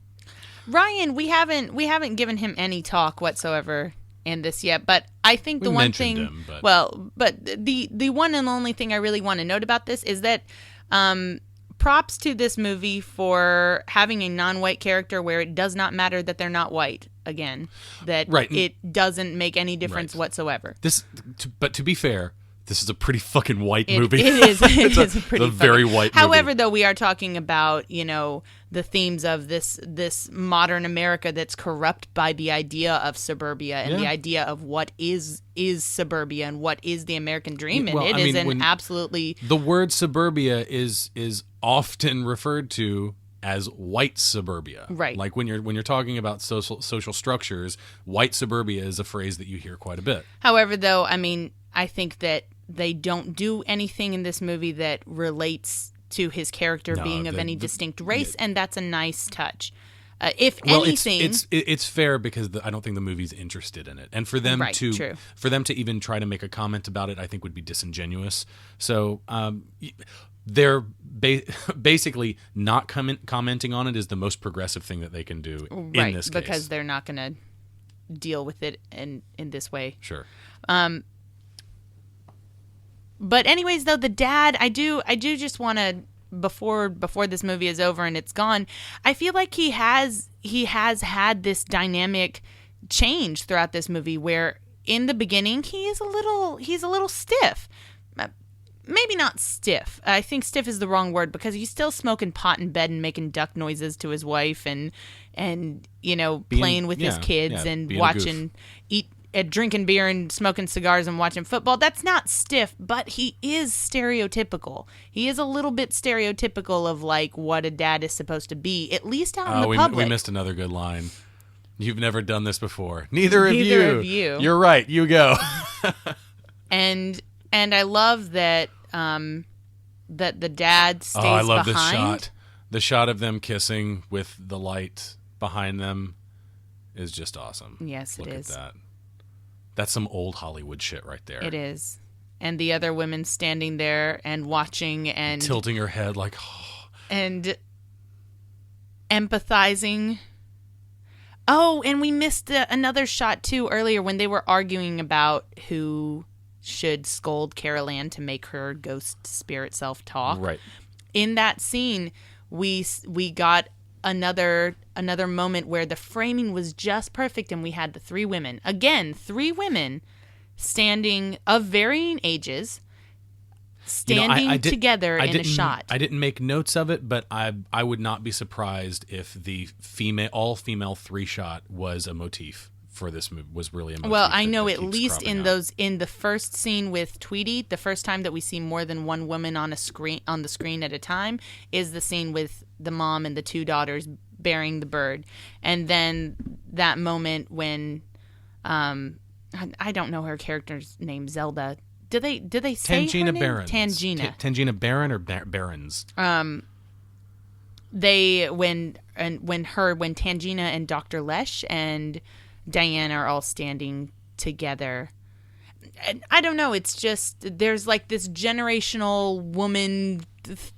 Ryan, we haven't given him any talk whatsoever in this yet, but I think the one thing, but the one and only thing I really want to note about this is that props to this movie for having a non-white character where it does not matter that they're not white. Again, that it doesn't make any difference whatsoever. But to be fair, this is a pretty fucking white It movie. is. It is a pretty very white movie. However, though, we are talking about, the themes of this modern America that's corrupt by the idea of suburbia and the idea of what is suburbia and what is the American dream. And it is an absolutely... The word suburbia is often referred to as white suburbia. Right. Like when you're talking about social structures, white suburbia is a phrase that you hear quite a bit. However, though, I think that they don't do anything in this movie that relates to his character being of any distinct race, and that's a nice touch. If anything, it's fair because I don't think the movie's interested in it, and for them to even try to make a comment about it, I think would be disingenuous. So they're basically not commenting on it is the most progressive thing that they can do in this case, because they're not going to deal with it in this way. Sure. But anyways, though, the dad, I do just want to, before this movie is over and it's gone, I feel like he has had this dynamic change throughout this movie where in the beginning he's a little stiff. Maybe not stiff. I think stiff is the wrong word because he's still smoking pot in bed and making duck noises to his wife and playing with his kids and watching drinking beer and smoking cigars and watching football. That's not stiff, but he is stereotypical. He is a little bit stereotypical of like what a dad is supposed to be, at least out in the public. We missed another good line. You've never done this before. Neither of you. You're right. You go. And I love that that the dad stays behind. I love this shot. The shot of them kissing with the light behind them is just awesome. Yes, it is. Look at that. That's some old Hollywood shit right there. It is. And the other women standing there and watching and... tilting her head like... Oh. And empathizing. Oh, and we missed another shot, too, earlier when they were arguing about who should scold Carol Ann to make her ghost spirit self talk. Right. In that scene, we got another moment where the framing was just perfect and we had the three women standing of varying ages standing together in a shot. I didn't make notes of it, but I would not be surprised if the all female 3-shot was a motif for this movie, was really a motif. Well, I know at least in the first scene with Tweety, the first time that we see more than one woman on the screen at a time is the scene with the mom and the two daughters bearing the bird. And then that moment when I don't know her character's name, Zelda. Did they say Tangina her name? Barons. Tangina Baron or Barons? When Tangina and Dr. Lesh and Diane are all standing together. And I don't know, it's just there's like this generational woman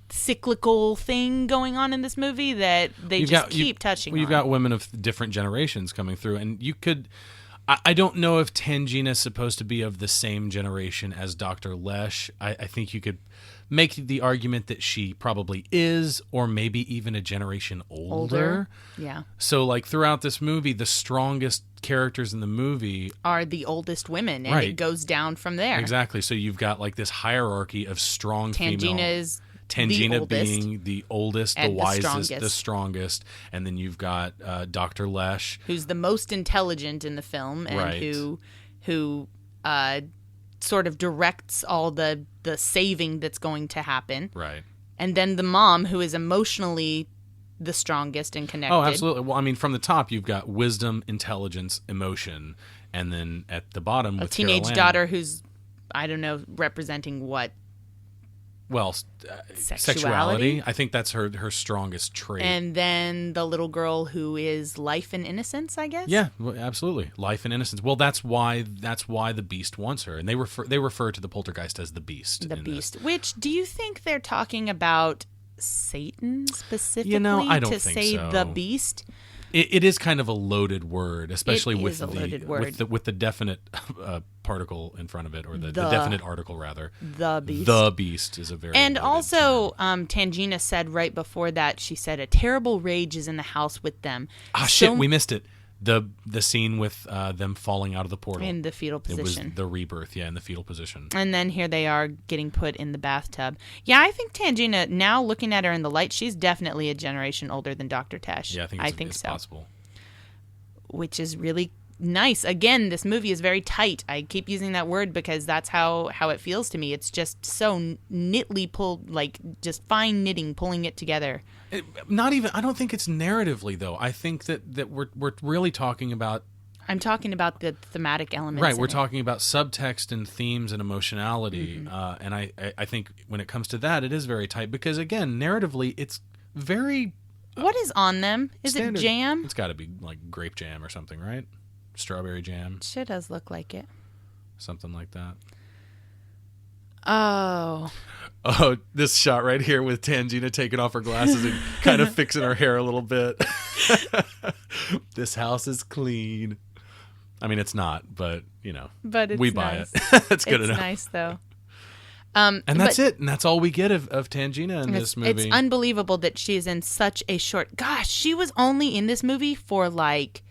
cyclical thing going on in this movie that they keep touching on. You've got women of different generations coming through, and you could... I don't know if Tangina's supposed to be of the same generation as Dr. Lesh. I think you could make the argument that she probably is, or maybe even a generation older. Yeah. So, like, throughout this movie, the strongest characters in the movie are the oldest women, and it goes down from there. Exactly. So you've got, like, this hierarchy of strong female... Tangina being the oldest, the wisest, the strongest. And then you've got Dr. Lesh, who's the most intelligent in the film and who sort of directs all the saving that's going to happen. Right. And then the mom, who is emotionally the strongest and connected. Oh, absolutely. Well, I mean, from the top, you've got wisdom, intelligence, emotion. And then at the bottom, with teenage daughter who's, I don't know, representing what? Well, sexuality. I think that's her strongest trait. And then the little girl who is life and innocence, I guess. Yeah, well, absolutely, life and innocence. Well, that's why the Beast wants her, and they refer to the poltergeist as the Beast. The Beast. Which, do you think they're talking about Satan specifically? I don't think say so. The Beast. It is kind of a loaded word, especially with the definite particle in front of it, or the definite article rather. The Beast. The Beast is a very and also Tangina said right before that, she said a terrible rage is in the house with them. Shit, we missed it. The scene with them falling out of the portal in the fetal position. It was the rebirth, in the fetal position. And then here they are getting put in the bathtub. Yeah, I think Tangina, now looking at her in the light, she's definitely a generation older than Dr. Tesh. Yeah, I think it's so. Possible. Which is really nice. Again, this movie is very tight. I keep using that word because that's how it feels to me. It's just so knitly pulled, like just fine knitting, pulling it together. I don't think it's narratively, though. I think that we're really talking about... I'm talking about the thematic elements. Right, we're talking about subtext and themes and emotionality. And I think when it comes to that, it is very tight because, again, narratively, it's very... What is on them? Is standard. It jam? It's got to be like grape jam or something, right? Strawberry jam. Sure does look like it. Something like that. Oh, this shot right here with Tangina taking off her glasses and kind of fixing her hair a little bit. This house is clean. I mean, it's not, but, but it's we buy nice. it. It's good enough. It's nice, though. And that's it. And that's all we get of Tangina in this movie. It's unbelievable that she's in such a short... Gosh, she was only in this movie for like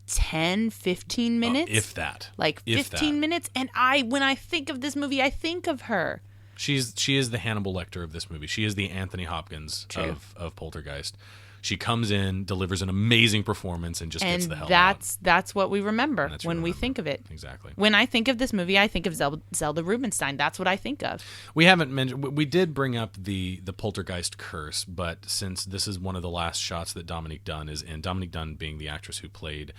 10, 15 minutes. If that. Like 15 minutes. And when I think of this movie, I think of her. She is the Hannibal Lecter of this movie. She is the Anthony Hopkins of Poltergeist. She comes in, delivers an amazing performance, and just gets the hell out. That's what we remember when we think of it. Exactly. When I think of this movie, I think of Zelda Rubinstein. That's what I think of. We haven't mentioned... We did bring up the Poltergeist curse, but since this is one of the last shots that Dominique Dunne is in, Dominique Dunne being the actress who played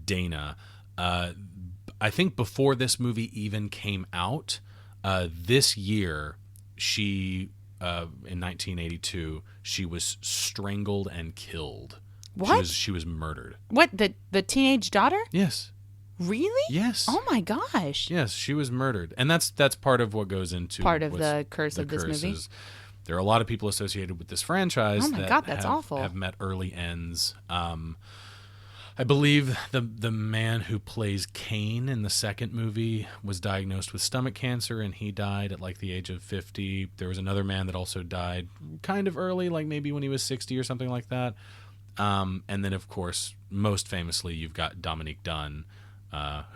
Dana, I think before this movie even came out, this year, she... in 1982, she was strangled and killed. What? She was murdered. What, the teenage daughter? Yes. Really? Yes. Oh my gosh. Yes, she was murdered, and that's part of what goes into part of the curse of this movie. There are a lot of people associated with this franchise. Oh my God, that's awful. Have met early ends. I believe the man who plays Kane in the second movie was diagnosed with stomach cancer, and he died at like the age of 50. There was another man that also died kind of early, like maybe when he was 60 or something like that. And then, of course, most famously, you've got Dominique Dunne,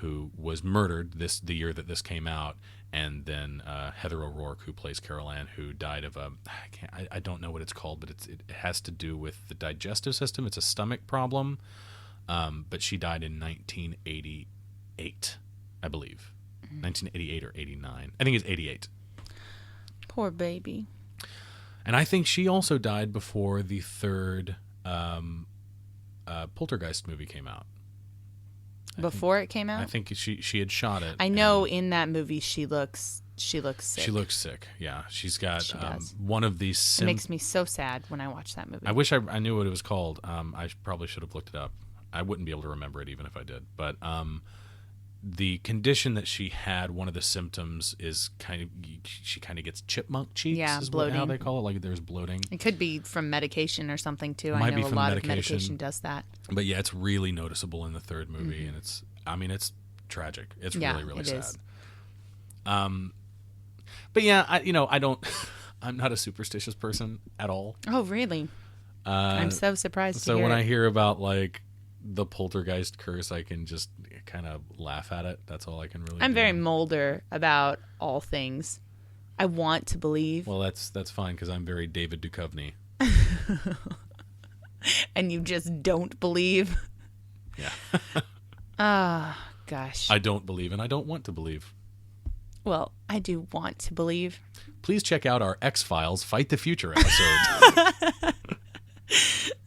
who was murdered the year that this came out, and then Heather O'Rourke, who plays Carol Ann, who died of I don't know what it's called, but it has to do with the digestive system. It's a stomach problem. But she died in 1988, I believe. 1988 or 89. I think it's 88. Poor baby. And I think she also died before the third Poltergeist movie came out. Before it came out? I think she had shot it. I know in that movie she looks sick. She looks sick, yeah. She's got one of these... It makes me so sad when I watch that movie. I wish I knew what it was called. I probably should have looked it up. I wouldn't be able to remember it even if I did. But the condition that she had, one of the symptoms is she kind of gets chipmunk cheeks. Yeah, is bloating. How they call it. Like there's bloating. It could be from medication or something too. Might I be know a from lot medication. of medication does that. But yeah, it's really noticeable in the third movie, and it's tragic. It's really sad. Is. But yeah, I don't. I'm not a superstitious person at all. Oh, really? I'm so surprised. So when I hear about like the poltergeist curse, I can just kind of laugh at it. That's all I can really. I'm do. very Mulder about all things. I want to believe. Well, that's fine because I'm very David Duchovny. And you just don't believe. Yeah. Gosh. I don't believe, and I don't want to believe. Well, I do want to believe. Please check out our X-Files Fight the Future episode.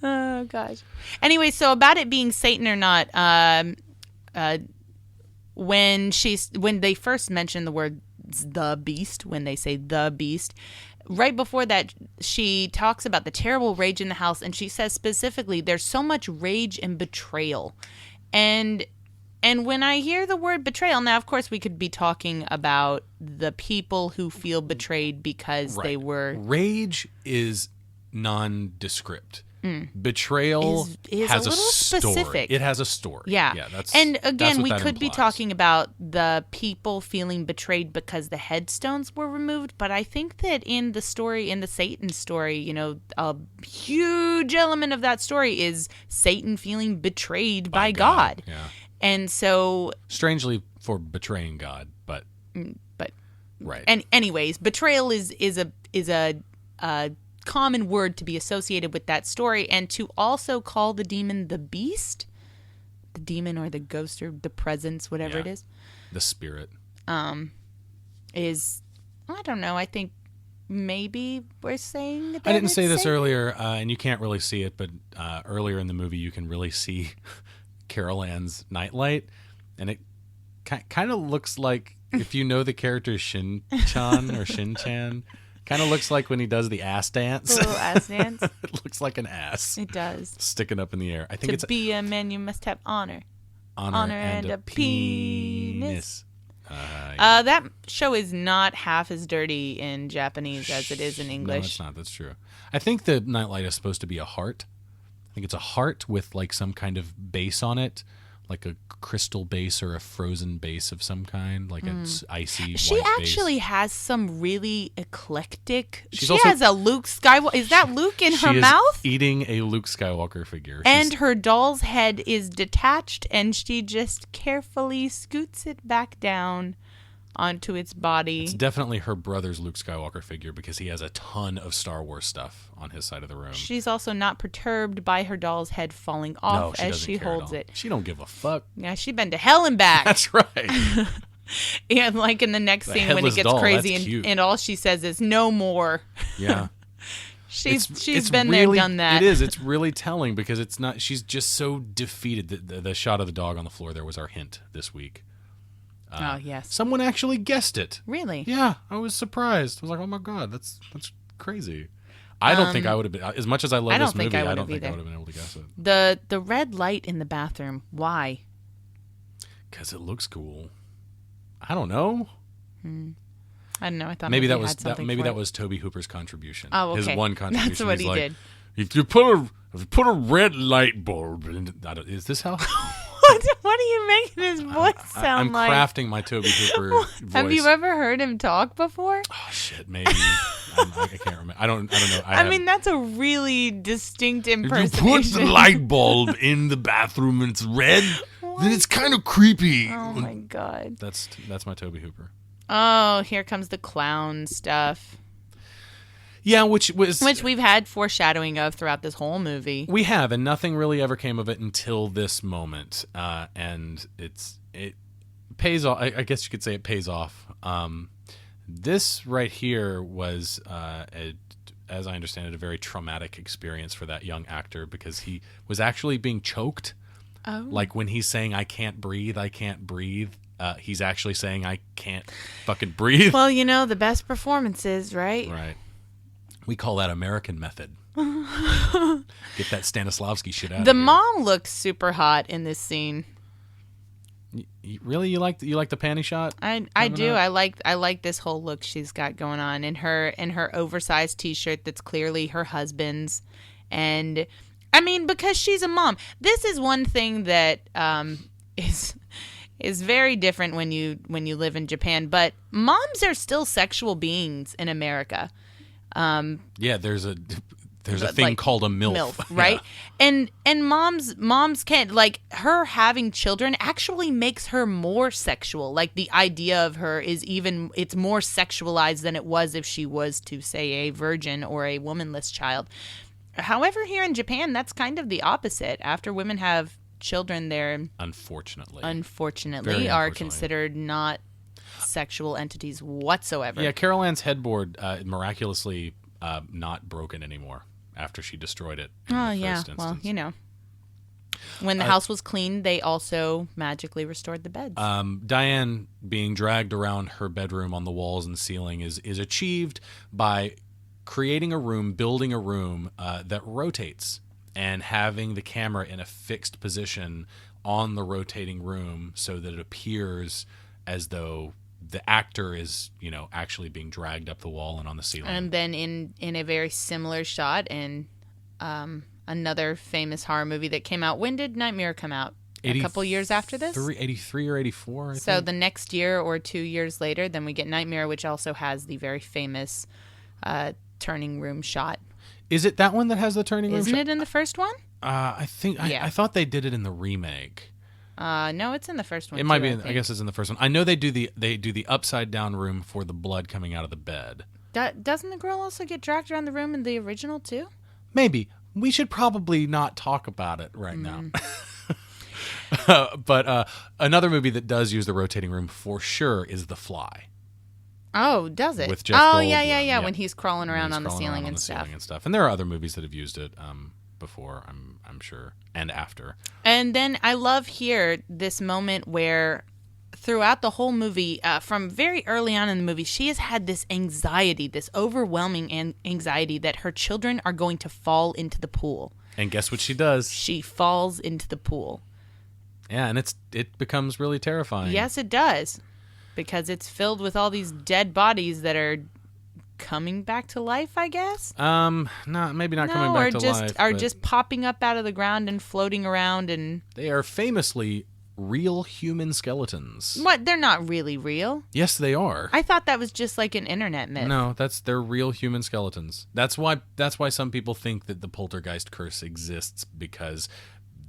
Oh, gosh. Anyway, so about it being Satan or not, when they first mention the word the beast, when they say the beast, right before that, she talks about the terrible rage in the house, and she says specifically, there's so much rage and betrayal. And when I hear the word betrayal, now, of course, we could be talking about the people who feel betrayed because they were... Rage is nondescript. Betrayal is has a little story. Specific. It has a story. Yeah. That's, and again, that's what we that could be implies. talking about the people feeling betrayed because the headstones were removed, but I think that in the story, in the Satan story, a huge element of that story is Satan feeling betrayed by God. Yeah. And so, Strangely for betraying God, but right. And anyways, betrayal is a common word to be associated with that story, and to also call the demon the beast, the demon or the ghost or the presence, whatever it is, the spirit, is, I don't know. I think maybe we're saying that I didn't say this Satan. earlier, and you can't really see it, but earlier in the movie you can really see Carol Ann's nightlight, and it kind of looks like, if you know the character Shin-chan or Shin-chan, kind of looks like when he does the ass dance. The little ass dance. It looks like an ass. It does. Sticking up in the air. I think To be a man, you must have honor. honor and a penis. That show is not half as dirty in Japanese as it is in No, English. it's not. That's true. I think the nightlight is supposed to be a heart. I think it's a heart with like some kind of base on it, like a crystal base or a frozen base of some kind, like it's icy. She white actually base. has some really eclectic. She's She also- has a Luke Skywalker. Is that Luke in She her is mouth? eating a Luke Skywalker figure. And her doll's head is detached, and she just carefully scoots it back down onto its body. It's definitely her brother's Luke Skywalker figure because he has a ton of Star Wars stuff on his side of the room. She's also not perturbed by her doll's head falling No, off she as doesn't she care at holds all. it. She don't give a fuck. Yeah, she's been to hell and back. That's right. And like in the next The scene when it headless gets doll, crazy that's cute. and all she says is no more. Yeah. She's It's been really, there, done that. It is. It's really telling because it's not. She's just so defeated. The shot of the dog on the floor there was our hint this week. Oh, yes. Someone actually guessed it. Really? Yeah, I was surprised. I was like, oh my god, that's crazy. I don't think I would have been, as much as I love I don't this think movie. I I would don't have think I either. would have been able to guess it. The red light in the bathroom. Why? Because it looks cool. I don't know. I don't know. I thought Maybe that he was had something maybe for that it. was Toby Hooper's contribution. Oh, okay. His one contribution. That's what He's he like, did. If you put a red light bulb in, is this how? What are you making his voice sound I'm like? crafting my Toby Hooper voice. Have you ever heard him talk before? Oh shit, maybe. I can't remember. I don't know. I mean, that's a really distinct if you impersonation. put the light bulb in the bathroom and it's red, then it's kind of creepy. Oh my god. That's my Toby Hooper. Oh, here comes the clown stuff, Yeah, which we've had foreshadowing of throughout this whole movie. we have, and nothing really ever came of it until this moment, and it pays off. I guess you could say it pays off. This right here was, as I understand it, a very traumatic experience for that young actor because he was actually being choked. Oh. Like when he's saying, I can't breathe, he's actually saying, I can't fucking breathe. Well, you know, the best performances, right? Right. We call that American method. Get that Stanislavski shit out of The here. mom looks super hot in this scene. Really? You like the panty shot? I do. I like this whole look she's got going on in her oversized t-shirt that's clearly her husband's, and I mean because she's a mom. This is one thing that is very different when you live in Japan. But moms are still sexual beings in America. Yeah, there's a But, thing like, called a MILF. right? Yeah. And moms can't, like, her having children actually makes her more sexual. Like, the idea of her is it's more sexualized than it was if she was to say a virgin or a womanless child. However, here in Japan, that's kind of the opposite. After women have children, they're Unfortunately. are unfortunately. considered not sexual entities whatsoever. Yeah, Carol Ann's headboard miraculously not broken anymore after she destroyed it. In Oh, the yeah. first Well, instance. you know. When the house was cleaned, they also magically restored the beds. Diane being dragged around her bedroom on the walls and ceiling is achieved by creating a room, building a room that rotates and having the camera in a fixed position on the rotating room so that it appears as though the actor is, actually being dragged up the wall and on the ceiling. And then in a very similar shot in another famous horror movie that came out. When did Nightmare come out? A couple years after this? 83 or 84, I So think. the next year or 2 years later, then we get Nightmare, which also has the very famous turning room shot. Is it that one that has the turning room Isn't shot? it in the first one? I thought they did it in the remake. No, it's in the first one. It might be. I guess it's in the first one. I know they do the upside down room for the blood coming out of the bed. Doesn't the girl also get dragged around the room in the original too? Maybe. We should probably not talk about it right now. But another movie that does use the rotating room for sure is The Fly. Oh, does it? With Jeff Goldblum. Yeah. Yeah. When he's crawling around on the ceiling and stuff. And there are other movies that have used it before, I'm sure, and after. And then I love here this moment where throughout the whole movie, from very early on in the movie, she has had this anxiety, this overwhelming anxiety that her children are going to fall into the pool. And guess what she does? She falls into the pool. Yeah, and it becomes really terrifying. Yes, it does. Because it's filled with all these dead bodies that are coming back to life, I guess? Maybe not coming back to life. Are just popping up out of the ground and floating around. And they are famously real human skeletons. What? They're not really real? Yes, they are. I thought that was just like an internet myth. No, they're real human skeletons. That's why some people think that the poltergeist curse exists, because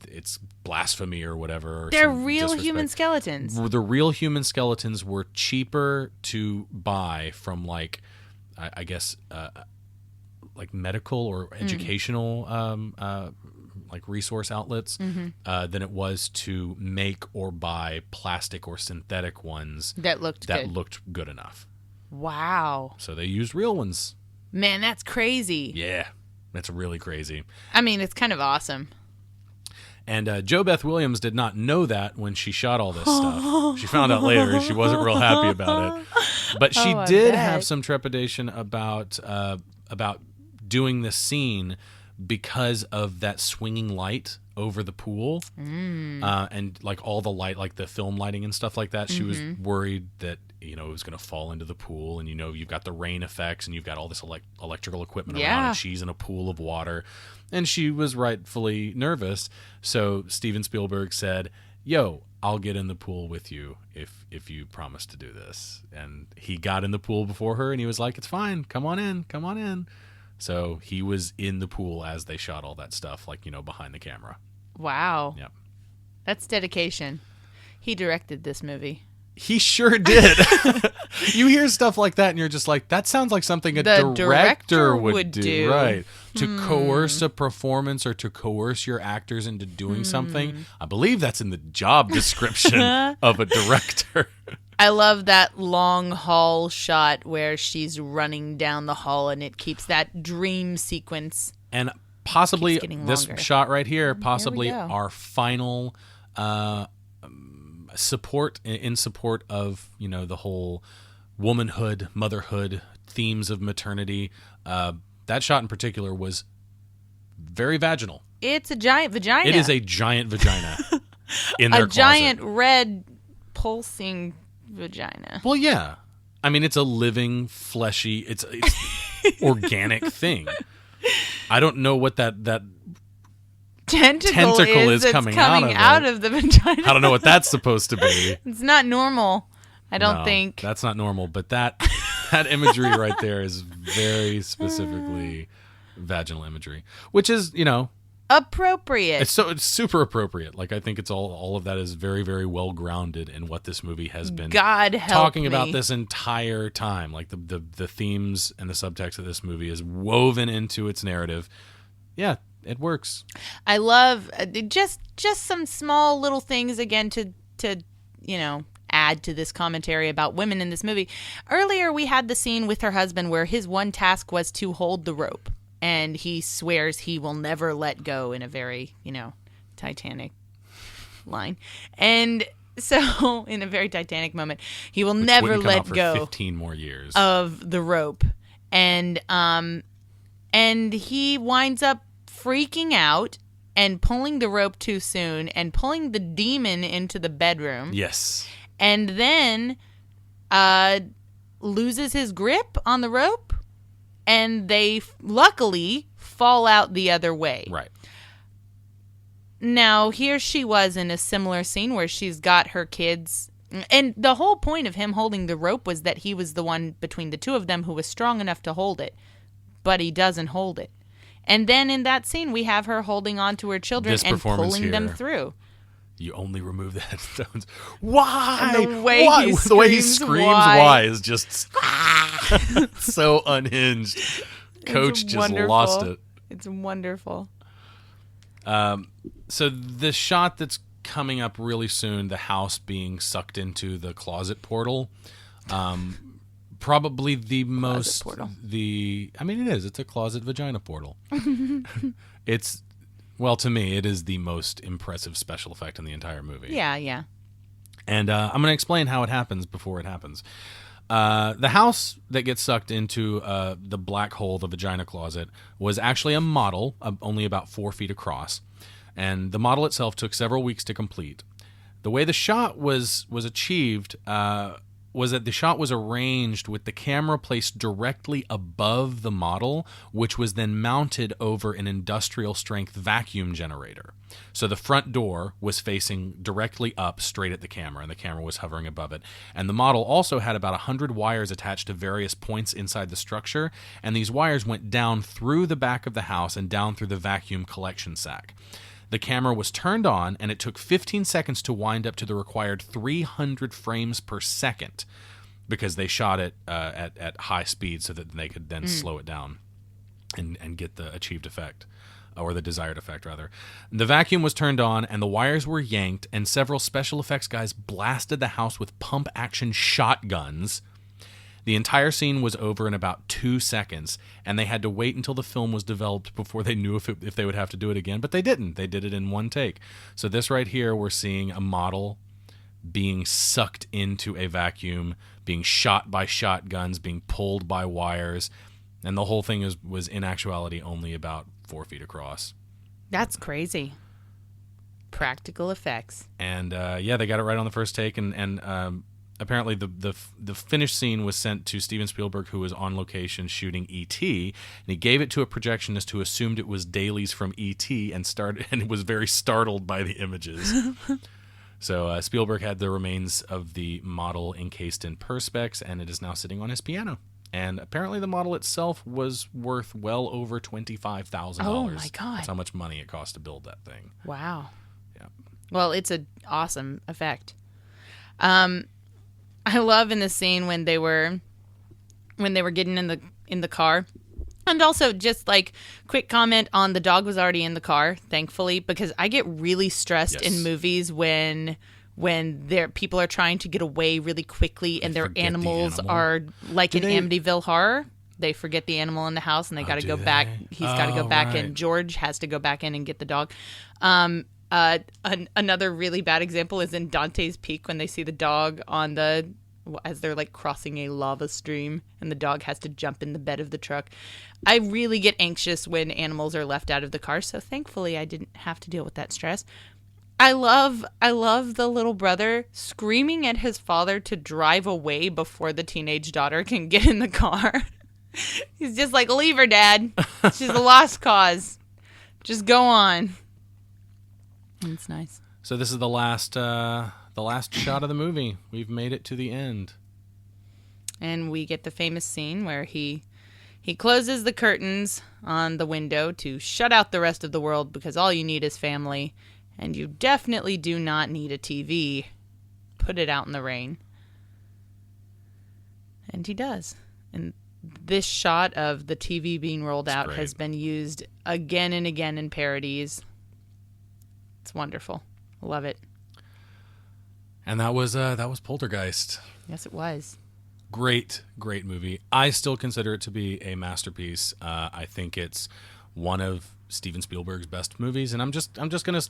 it's blasphemy or whatever. Or they're real human skeletons. The real human skeletons were cheaper to buy from, like, I guess, like medical or educational like resource outlets than it was to make or buy plastic or synthetic ones that looked good enough. Wow. So they used real ones. Man, that's crazy. Yeah, that's really crazy. I mean, it's kind of awesome. And Jo Beth Williams did not know that when she shot all this stuff. She found out later. She wasn't real happy about it. But she did have some trepidation about doing this scene because of that swinging light over the pool. And like all the light, like the film lighting and stuff like that. She was worried that, it was going to fall into the pool. And, you've got the rain effects and you've got all this electrical equipment around. And she's in a pool of water. And she was rightfully nervous. So Steven Spielberg said, "Yo, I'll get in the pool with you if you promise to do this." And he got in the pool before her, and he was like, "It's fine. Come on in." So he was in the pool as they shot all that stuff, like, behind the camera. Wow. Yep. That's dedication. He directed this movie. He sure did. You hear stuff like that and you're just like, that sounds like something a director would do. Right. To coerce a performance or to coerce your actors into doing something. I believe that's in the job description of a director. I love that long hall shot where she's running down the hall and it keeps that dream sequence. And possibly this shot right here, possibly our final support of the whole womanhood, motherhood, themes of maternity. That shot in particular was very vaginal. It's a giant vagina. It is a giant vagina in their closet. Giant red pulsing vagina. Well, yeah. I mean, it's a living, fleshy, it's organic thing. I don't know what that tentacle is coming out of the vagina. I don't know what that's supposed to be. It's not normal. I don't think. That's not normal, but that imagery right there is very specifically vaginal imagery, which is, appropriate. It's super appropriate. Like, I think it's all of that is very, very well grounded in what this movie has been talking about this entire time. Like the themes and the subtext of this movie is woven into its narrative. Yeah, it works. I love just some small little things again to add to this commentary about women in this movie. Earlier we had the scene with her husband where his one task was to hold the rope. And he swears he will never let go in a very, Titanic line. And so, in a very Titanic moment, he will never let go 15 more years of the rope. And he winds up freaking out and pulling the rope too soon and pulling the demon into the bedroom. Yes. And then loses his grip on the rope. And they luckily fall out the other way. Right. Now, here she was in a similar scene where she's got her kids. And the whole point of him holding the rope was that he was the one between the two of them who was strong enough to hold it. But he doesn't hold it. And then in that scene, we have her holding on to her children This and performance pulling them here. through. You only remove the headstones. Why? And the way Why? he The way he screams, screams why? why is just so unhinged. Coach It's just wonderful. lost it. It's wonderful. So the shot that's coming up really soon, the house being sucked into the closet portal, probably the most portal. I mean, it is. It's a closet vagina portal. It's, well, to me, it is the most impressive special effect in the entire movie. Yeah. And I'm going to explain how it happens before it happens. The house that gets sucked into the black hole, the vagina closet, was actually a model, only about 4 feet across. And the model itself took several weeks to complete. The way the shot was achieved was that the shot was arranged with the camera placed directly above the model, which was then mounted over an industrial-strength vacuum generator. So the front door was facing directly up straight at the camera, and the camera was hovering above it. And the model also had about 100 wires attached to various points inside the structure, and these wires went down through the back of the house and down through the vacuum collection sack. The camera was turned on, and it took 15 seconds to wind up to the required 300 frames per second because they shot it at high speed so that they could then slow it down and get the achieved effect, or the desired effect, rather. The vacuum was turned on, and the wires were yanked, and several special effects guys blasted the house with pump-action shotguns. The entire scene was over in about 2 seconds, and they had to wait until the film was developed before they knew if they would have to do it again, but they didn't. They did it in one take. So this right here, we're seeing a model being sucked into a vacuum, being shot by shotguns, being pulled by wires, and the whole thing was in actuality only about 4 feet across. That's crazy. Practical effects. And they got it right on the first take, and apparently the finished scene was sent to Steven Spielberg, who was on location shooting E.T., and he gave it to a projectionist who assumed it was dailies from E.T. and was very startled by the images. So Spielberg had the remains of the model encased in Perspex, and it is now sitting on his piano. And apparently the model itself was worth well over $25,000. Oh, my God. That's how much money it cost to build that thing. Wow. Yeah. Well, it's an awesome effect. I love in the scene when they were getting in the car. And also, just like, quick comment on the dog was already in the car, thankfully, because I get really stressed in movies when people are trying to get away really quickly and their animals are like in Amityville Horror. They forget the animal in the house and they got to go back. He's got to go back, and George has to go back in and get the dog. Another really bad example is in Dante's Peak when they see the dog as they're like crossing a lava stream and the dog has to jump in the bed of the truck. I really get anxious when animals are left out of the car, so thankfully I didn't have to deal with that stress. I love the little brother screaming at his father to drive away before the teenage daughter can get in the car. He's just like, leave her, Dad. She's a lost cause. Just go on. It's nice. So this is the last shot of the movie. We've made it to the end. And we get the famous scene where he closes the curtains on the window to shut out the rest of the world because all you need is family. And you definitely do not need a TV. Put it out in the rain. And he does. And this shot of the TV being rolled out has been used again and again in parodies. It's wonderful. Love it. And that was Poltergeist. Yes, it was. Great movie. I still consider it to be a masterpiece. I think it's one of Steven Spielberg's best movies, and I'm just gonna,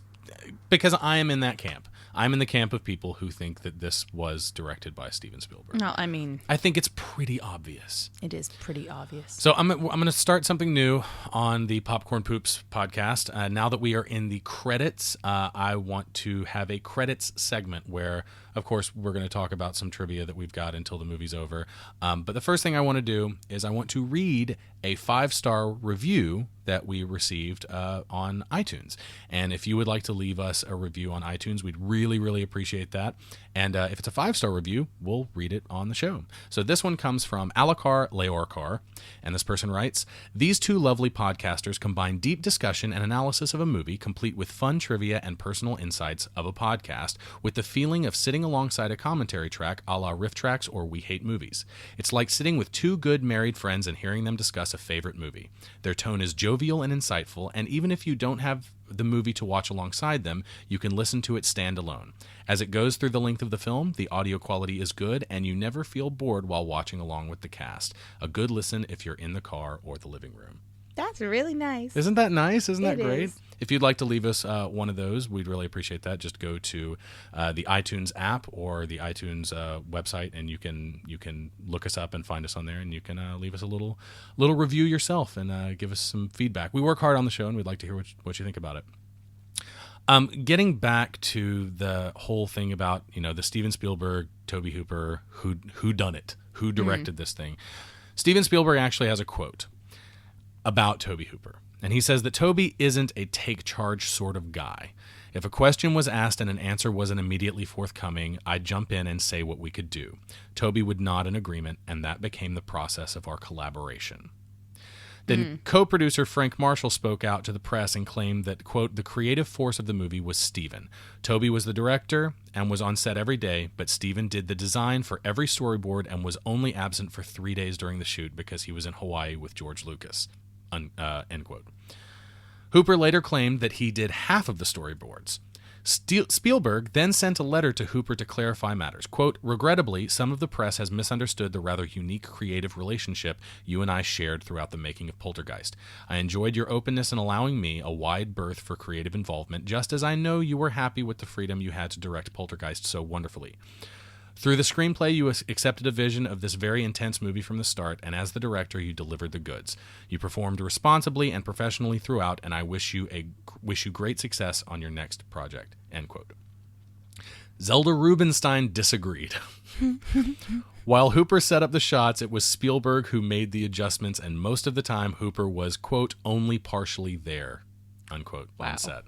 because I am in that camp. I'm in the camp of people who think that this was directed by Steven Spielberg. No, I mean, I think it's pretty obvious. It is pretty obvious. So I'm gonna start something new on the Popcorn Poops podcast. Now that we are in the credits, I want to have a credits segment where of course, we're going to talk about some trivia that we've got until the movie's over. But the first thing I want to do is I want to read a 5-star review that we received on iTunes. And if you would like to leave us a review on iTunes, we'd really, really appreciate that. And if it's a 5-star review, we'll read it on the show. So this one comes from Alakar Leorkar, and this person writes, "These two lovely podcasters combine deep discussion and analysis of a movie, complete with fun trivia and personal insights of a podcast, with the feeling of sitting alongside a commentary track a la Riff Tracks or We Hate Movies. It's like sitting with two good married friends and hearing them discuss a favorite movie. Their tone is jovial and insightful, and even if you don't have the movie to watch alongside them, you can listen to it stand alone. As it goes through the length of the film, the audio quality is good, and you never feel bored while watching along with the cast. A good listen if you're in the car or the living room." That's really nice. Isn't that nice? Isn't that It great? is. If you'd like to leave us one of those, we'd really appreciate that. Just go to the iTunes app or the iTunes website, and you can look us up and find us on there, and you can leave us a little review yourself and give us some feedback. We work hard on the show, and we'd like to hear what you think about it. Getting back to the whole thing about the Steven Spielberg, Tobe Hooper, who done it, who directed this thing. Steven Spielberg actually has a quote about Tobe Hooper. And he says that Tobe isn't a take charge sort of guy. If a question was asked and an answer wasn't immediately forthcoming, I'd jump in and say what we could do. Tobe would nod in agreement, and that became the process of our collaboration. Then co-producer Frank Marshall spoke out to the press and claimed that, quote, "the creative force of the movie was Steven. Tobe was the director and was on set every day, but Steven did the design for every storyboard and was only absent for 3 days during the shoot because he was in Hawaii with George Lucas." End quote. Hooper later claimed that he did half of the storyboards. Spielberg then sent a letter to Hooper to clarify matters. Quote, "Regrettably, some of the press has misunderstood the rather unique creative relationship you and I shared throughout the making of Poltergeist. I enjoyed your openness in allowing me a wide berth for creative involvement, just as I know you were happy with the freedom you had to direct Poltergeist so wonderfully. Through the screenplay, you accepted a vision of this very intense movie from the start, and as the director, you delivered the goods. You performed responsibly and professionally throughout, and I wish you great success on your next project." End quote. Zelda Rubinstein disagreed. While Hooper set up the shots, it was Spielberg who made the adjustments, and most of the time, Hooper was, quote, "only partially there," unquote, on set.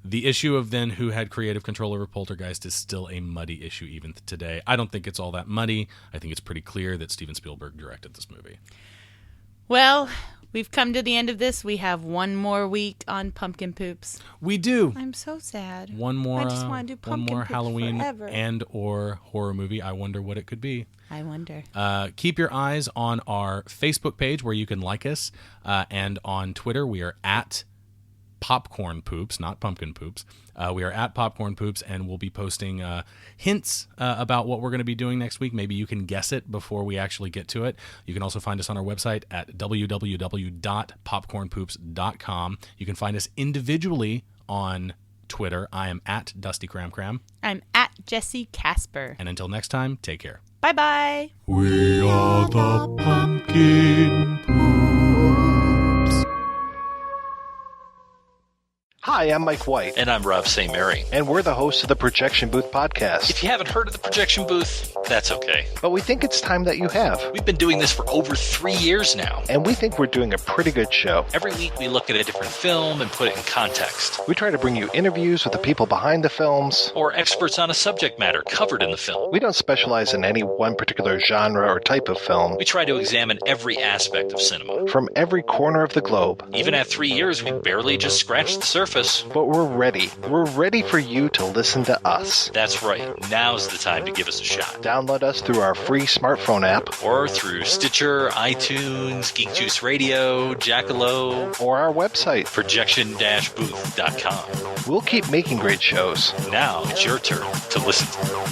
The issue of then who had creative control over Poltergeist is still a muddy issue even today. I don't think it's all that muddy. I think it's pretty clear that Steven Spielberg directed this movie. Well, we've come to the end of this. We have one more week on Pumpkin Poops. We do. I'm so sad. One more, I just want to do Pumpkin Poops Halloween forever. and or horror movie. I wonder what it could be. I wonder. Keep your eyes on our Facebook page where you can like us, and on Twitter we are at Popcorn Poops, not Pumpkin Poops. We are at Popcorn Poops, and we'll be posting hints about what we're going to be doing next week. Maybe you can guess it before we actually get to it. You can also find us on our website at www.popcornpoops.com. You can find us individually on Twitter. I am at Dusty Cram Cram. I'm at Jesse Casper. And until next time, take care. Bye-bye. We are the Pumpkin Poops. Hi, I'm Mike White, And I'm Rob St. Mary. and we're the hosts of the Projection Booth podcast. If you haven't heard of the Projection Booth, that's okay. But we think it's time that you have, We've been doing this for over 3 years now. and we think we're doing a pretty good show. Every week we look at a different film and put it in context, We try to bring you interviews with the people behind the films. or experts on a subject matter covered in the film. We don't specialize in any one particular genre or type of film. We try to examine every aspect of cinema. From every corner of the globe. Even at 3 years, we barely just scratched the surface. But we're ready. We're ready for you to listen to us. That's right. Now's the time to give us a shot. Download us through our free smartphone app Or through Stitcher, iTunes, Geek Juice Radio, Jackalow, or our website. projection-booth.com. We'll keep making great shows. Now it's your turn to listen to them.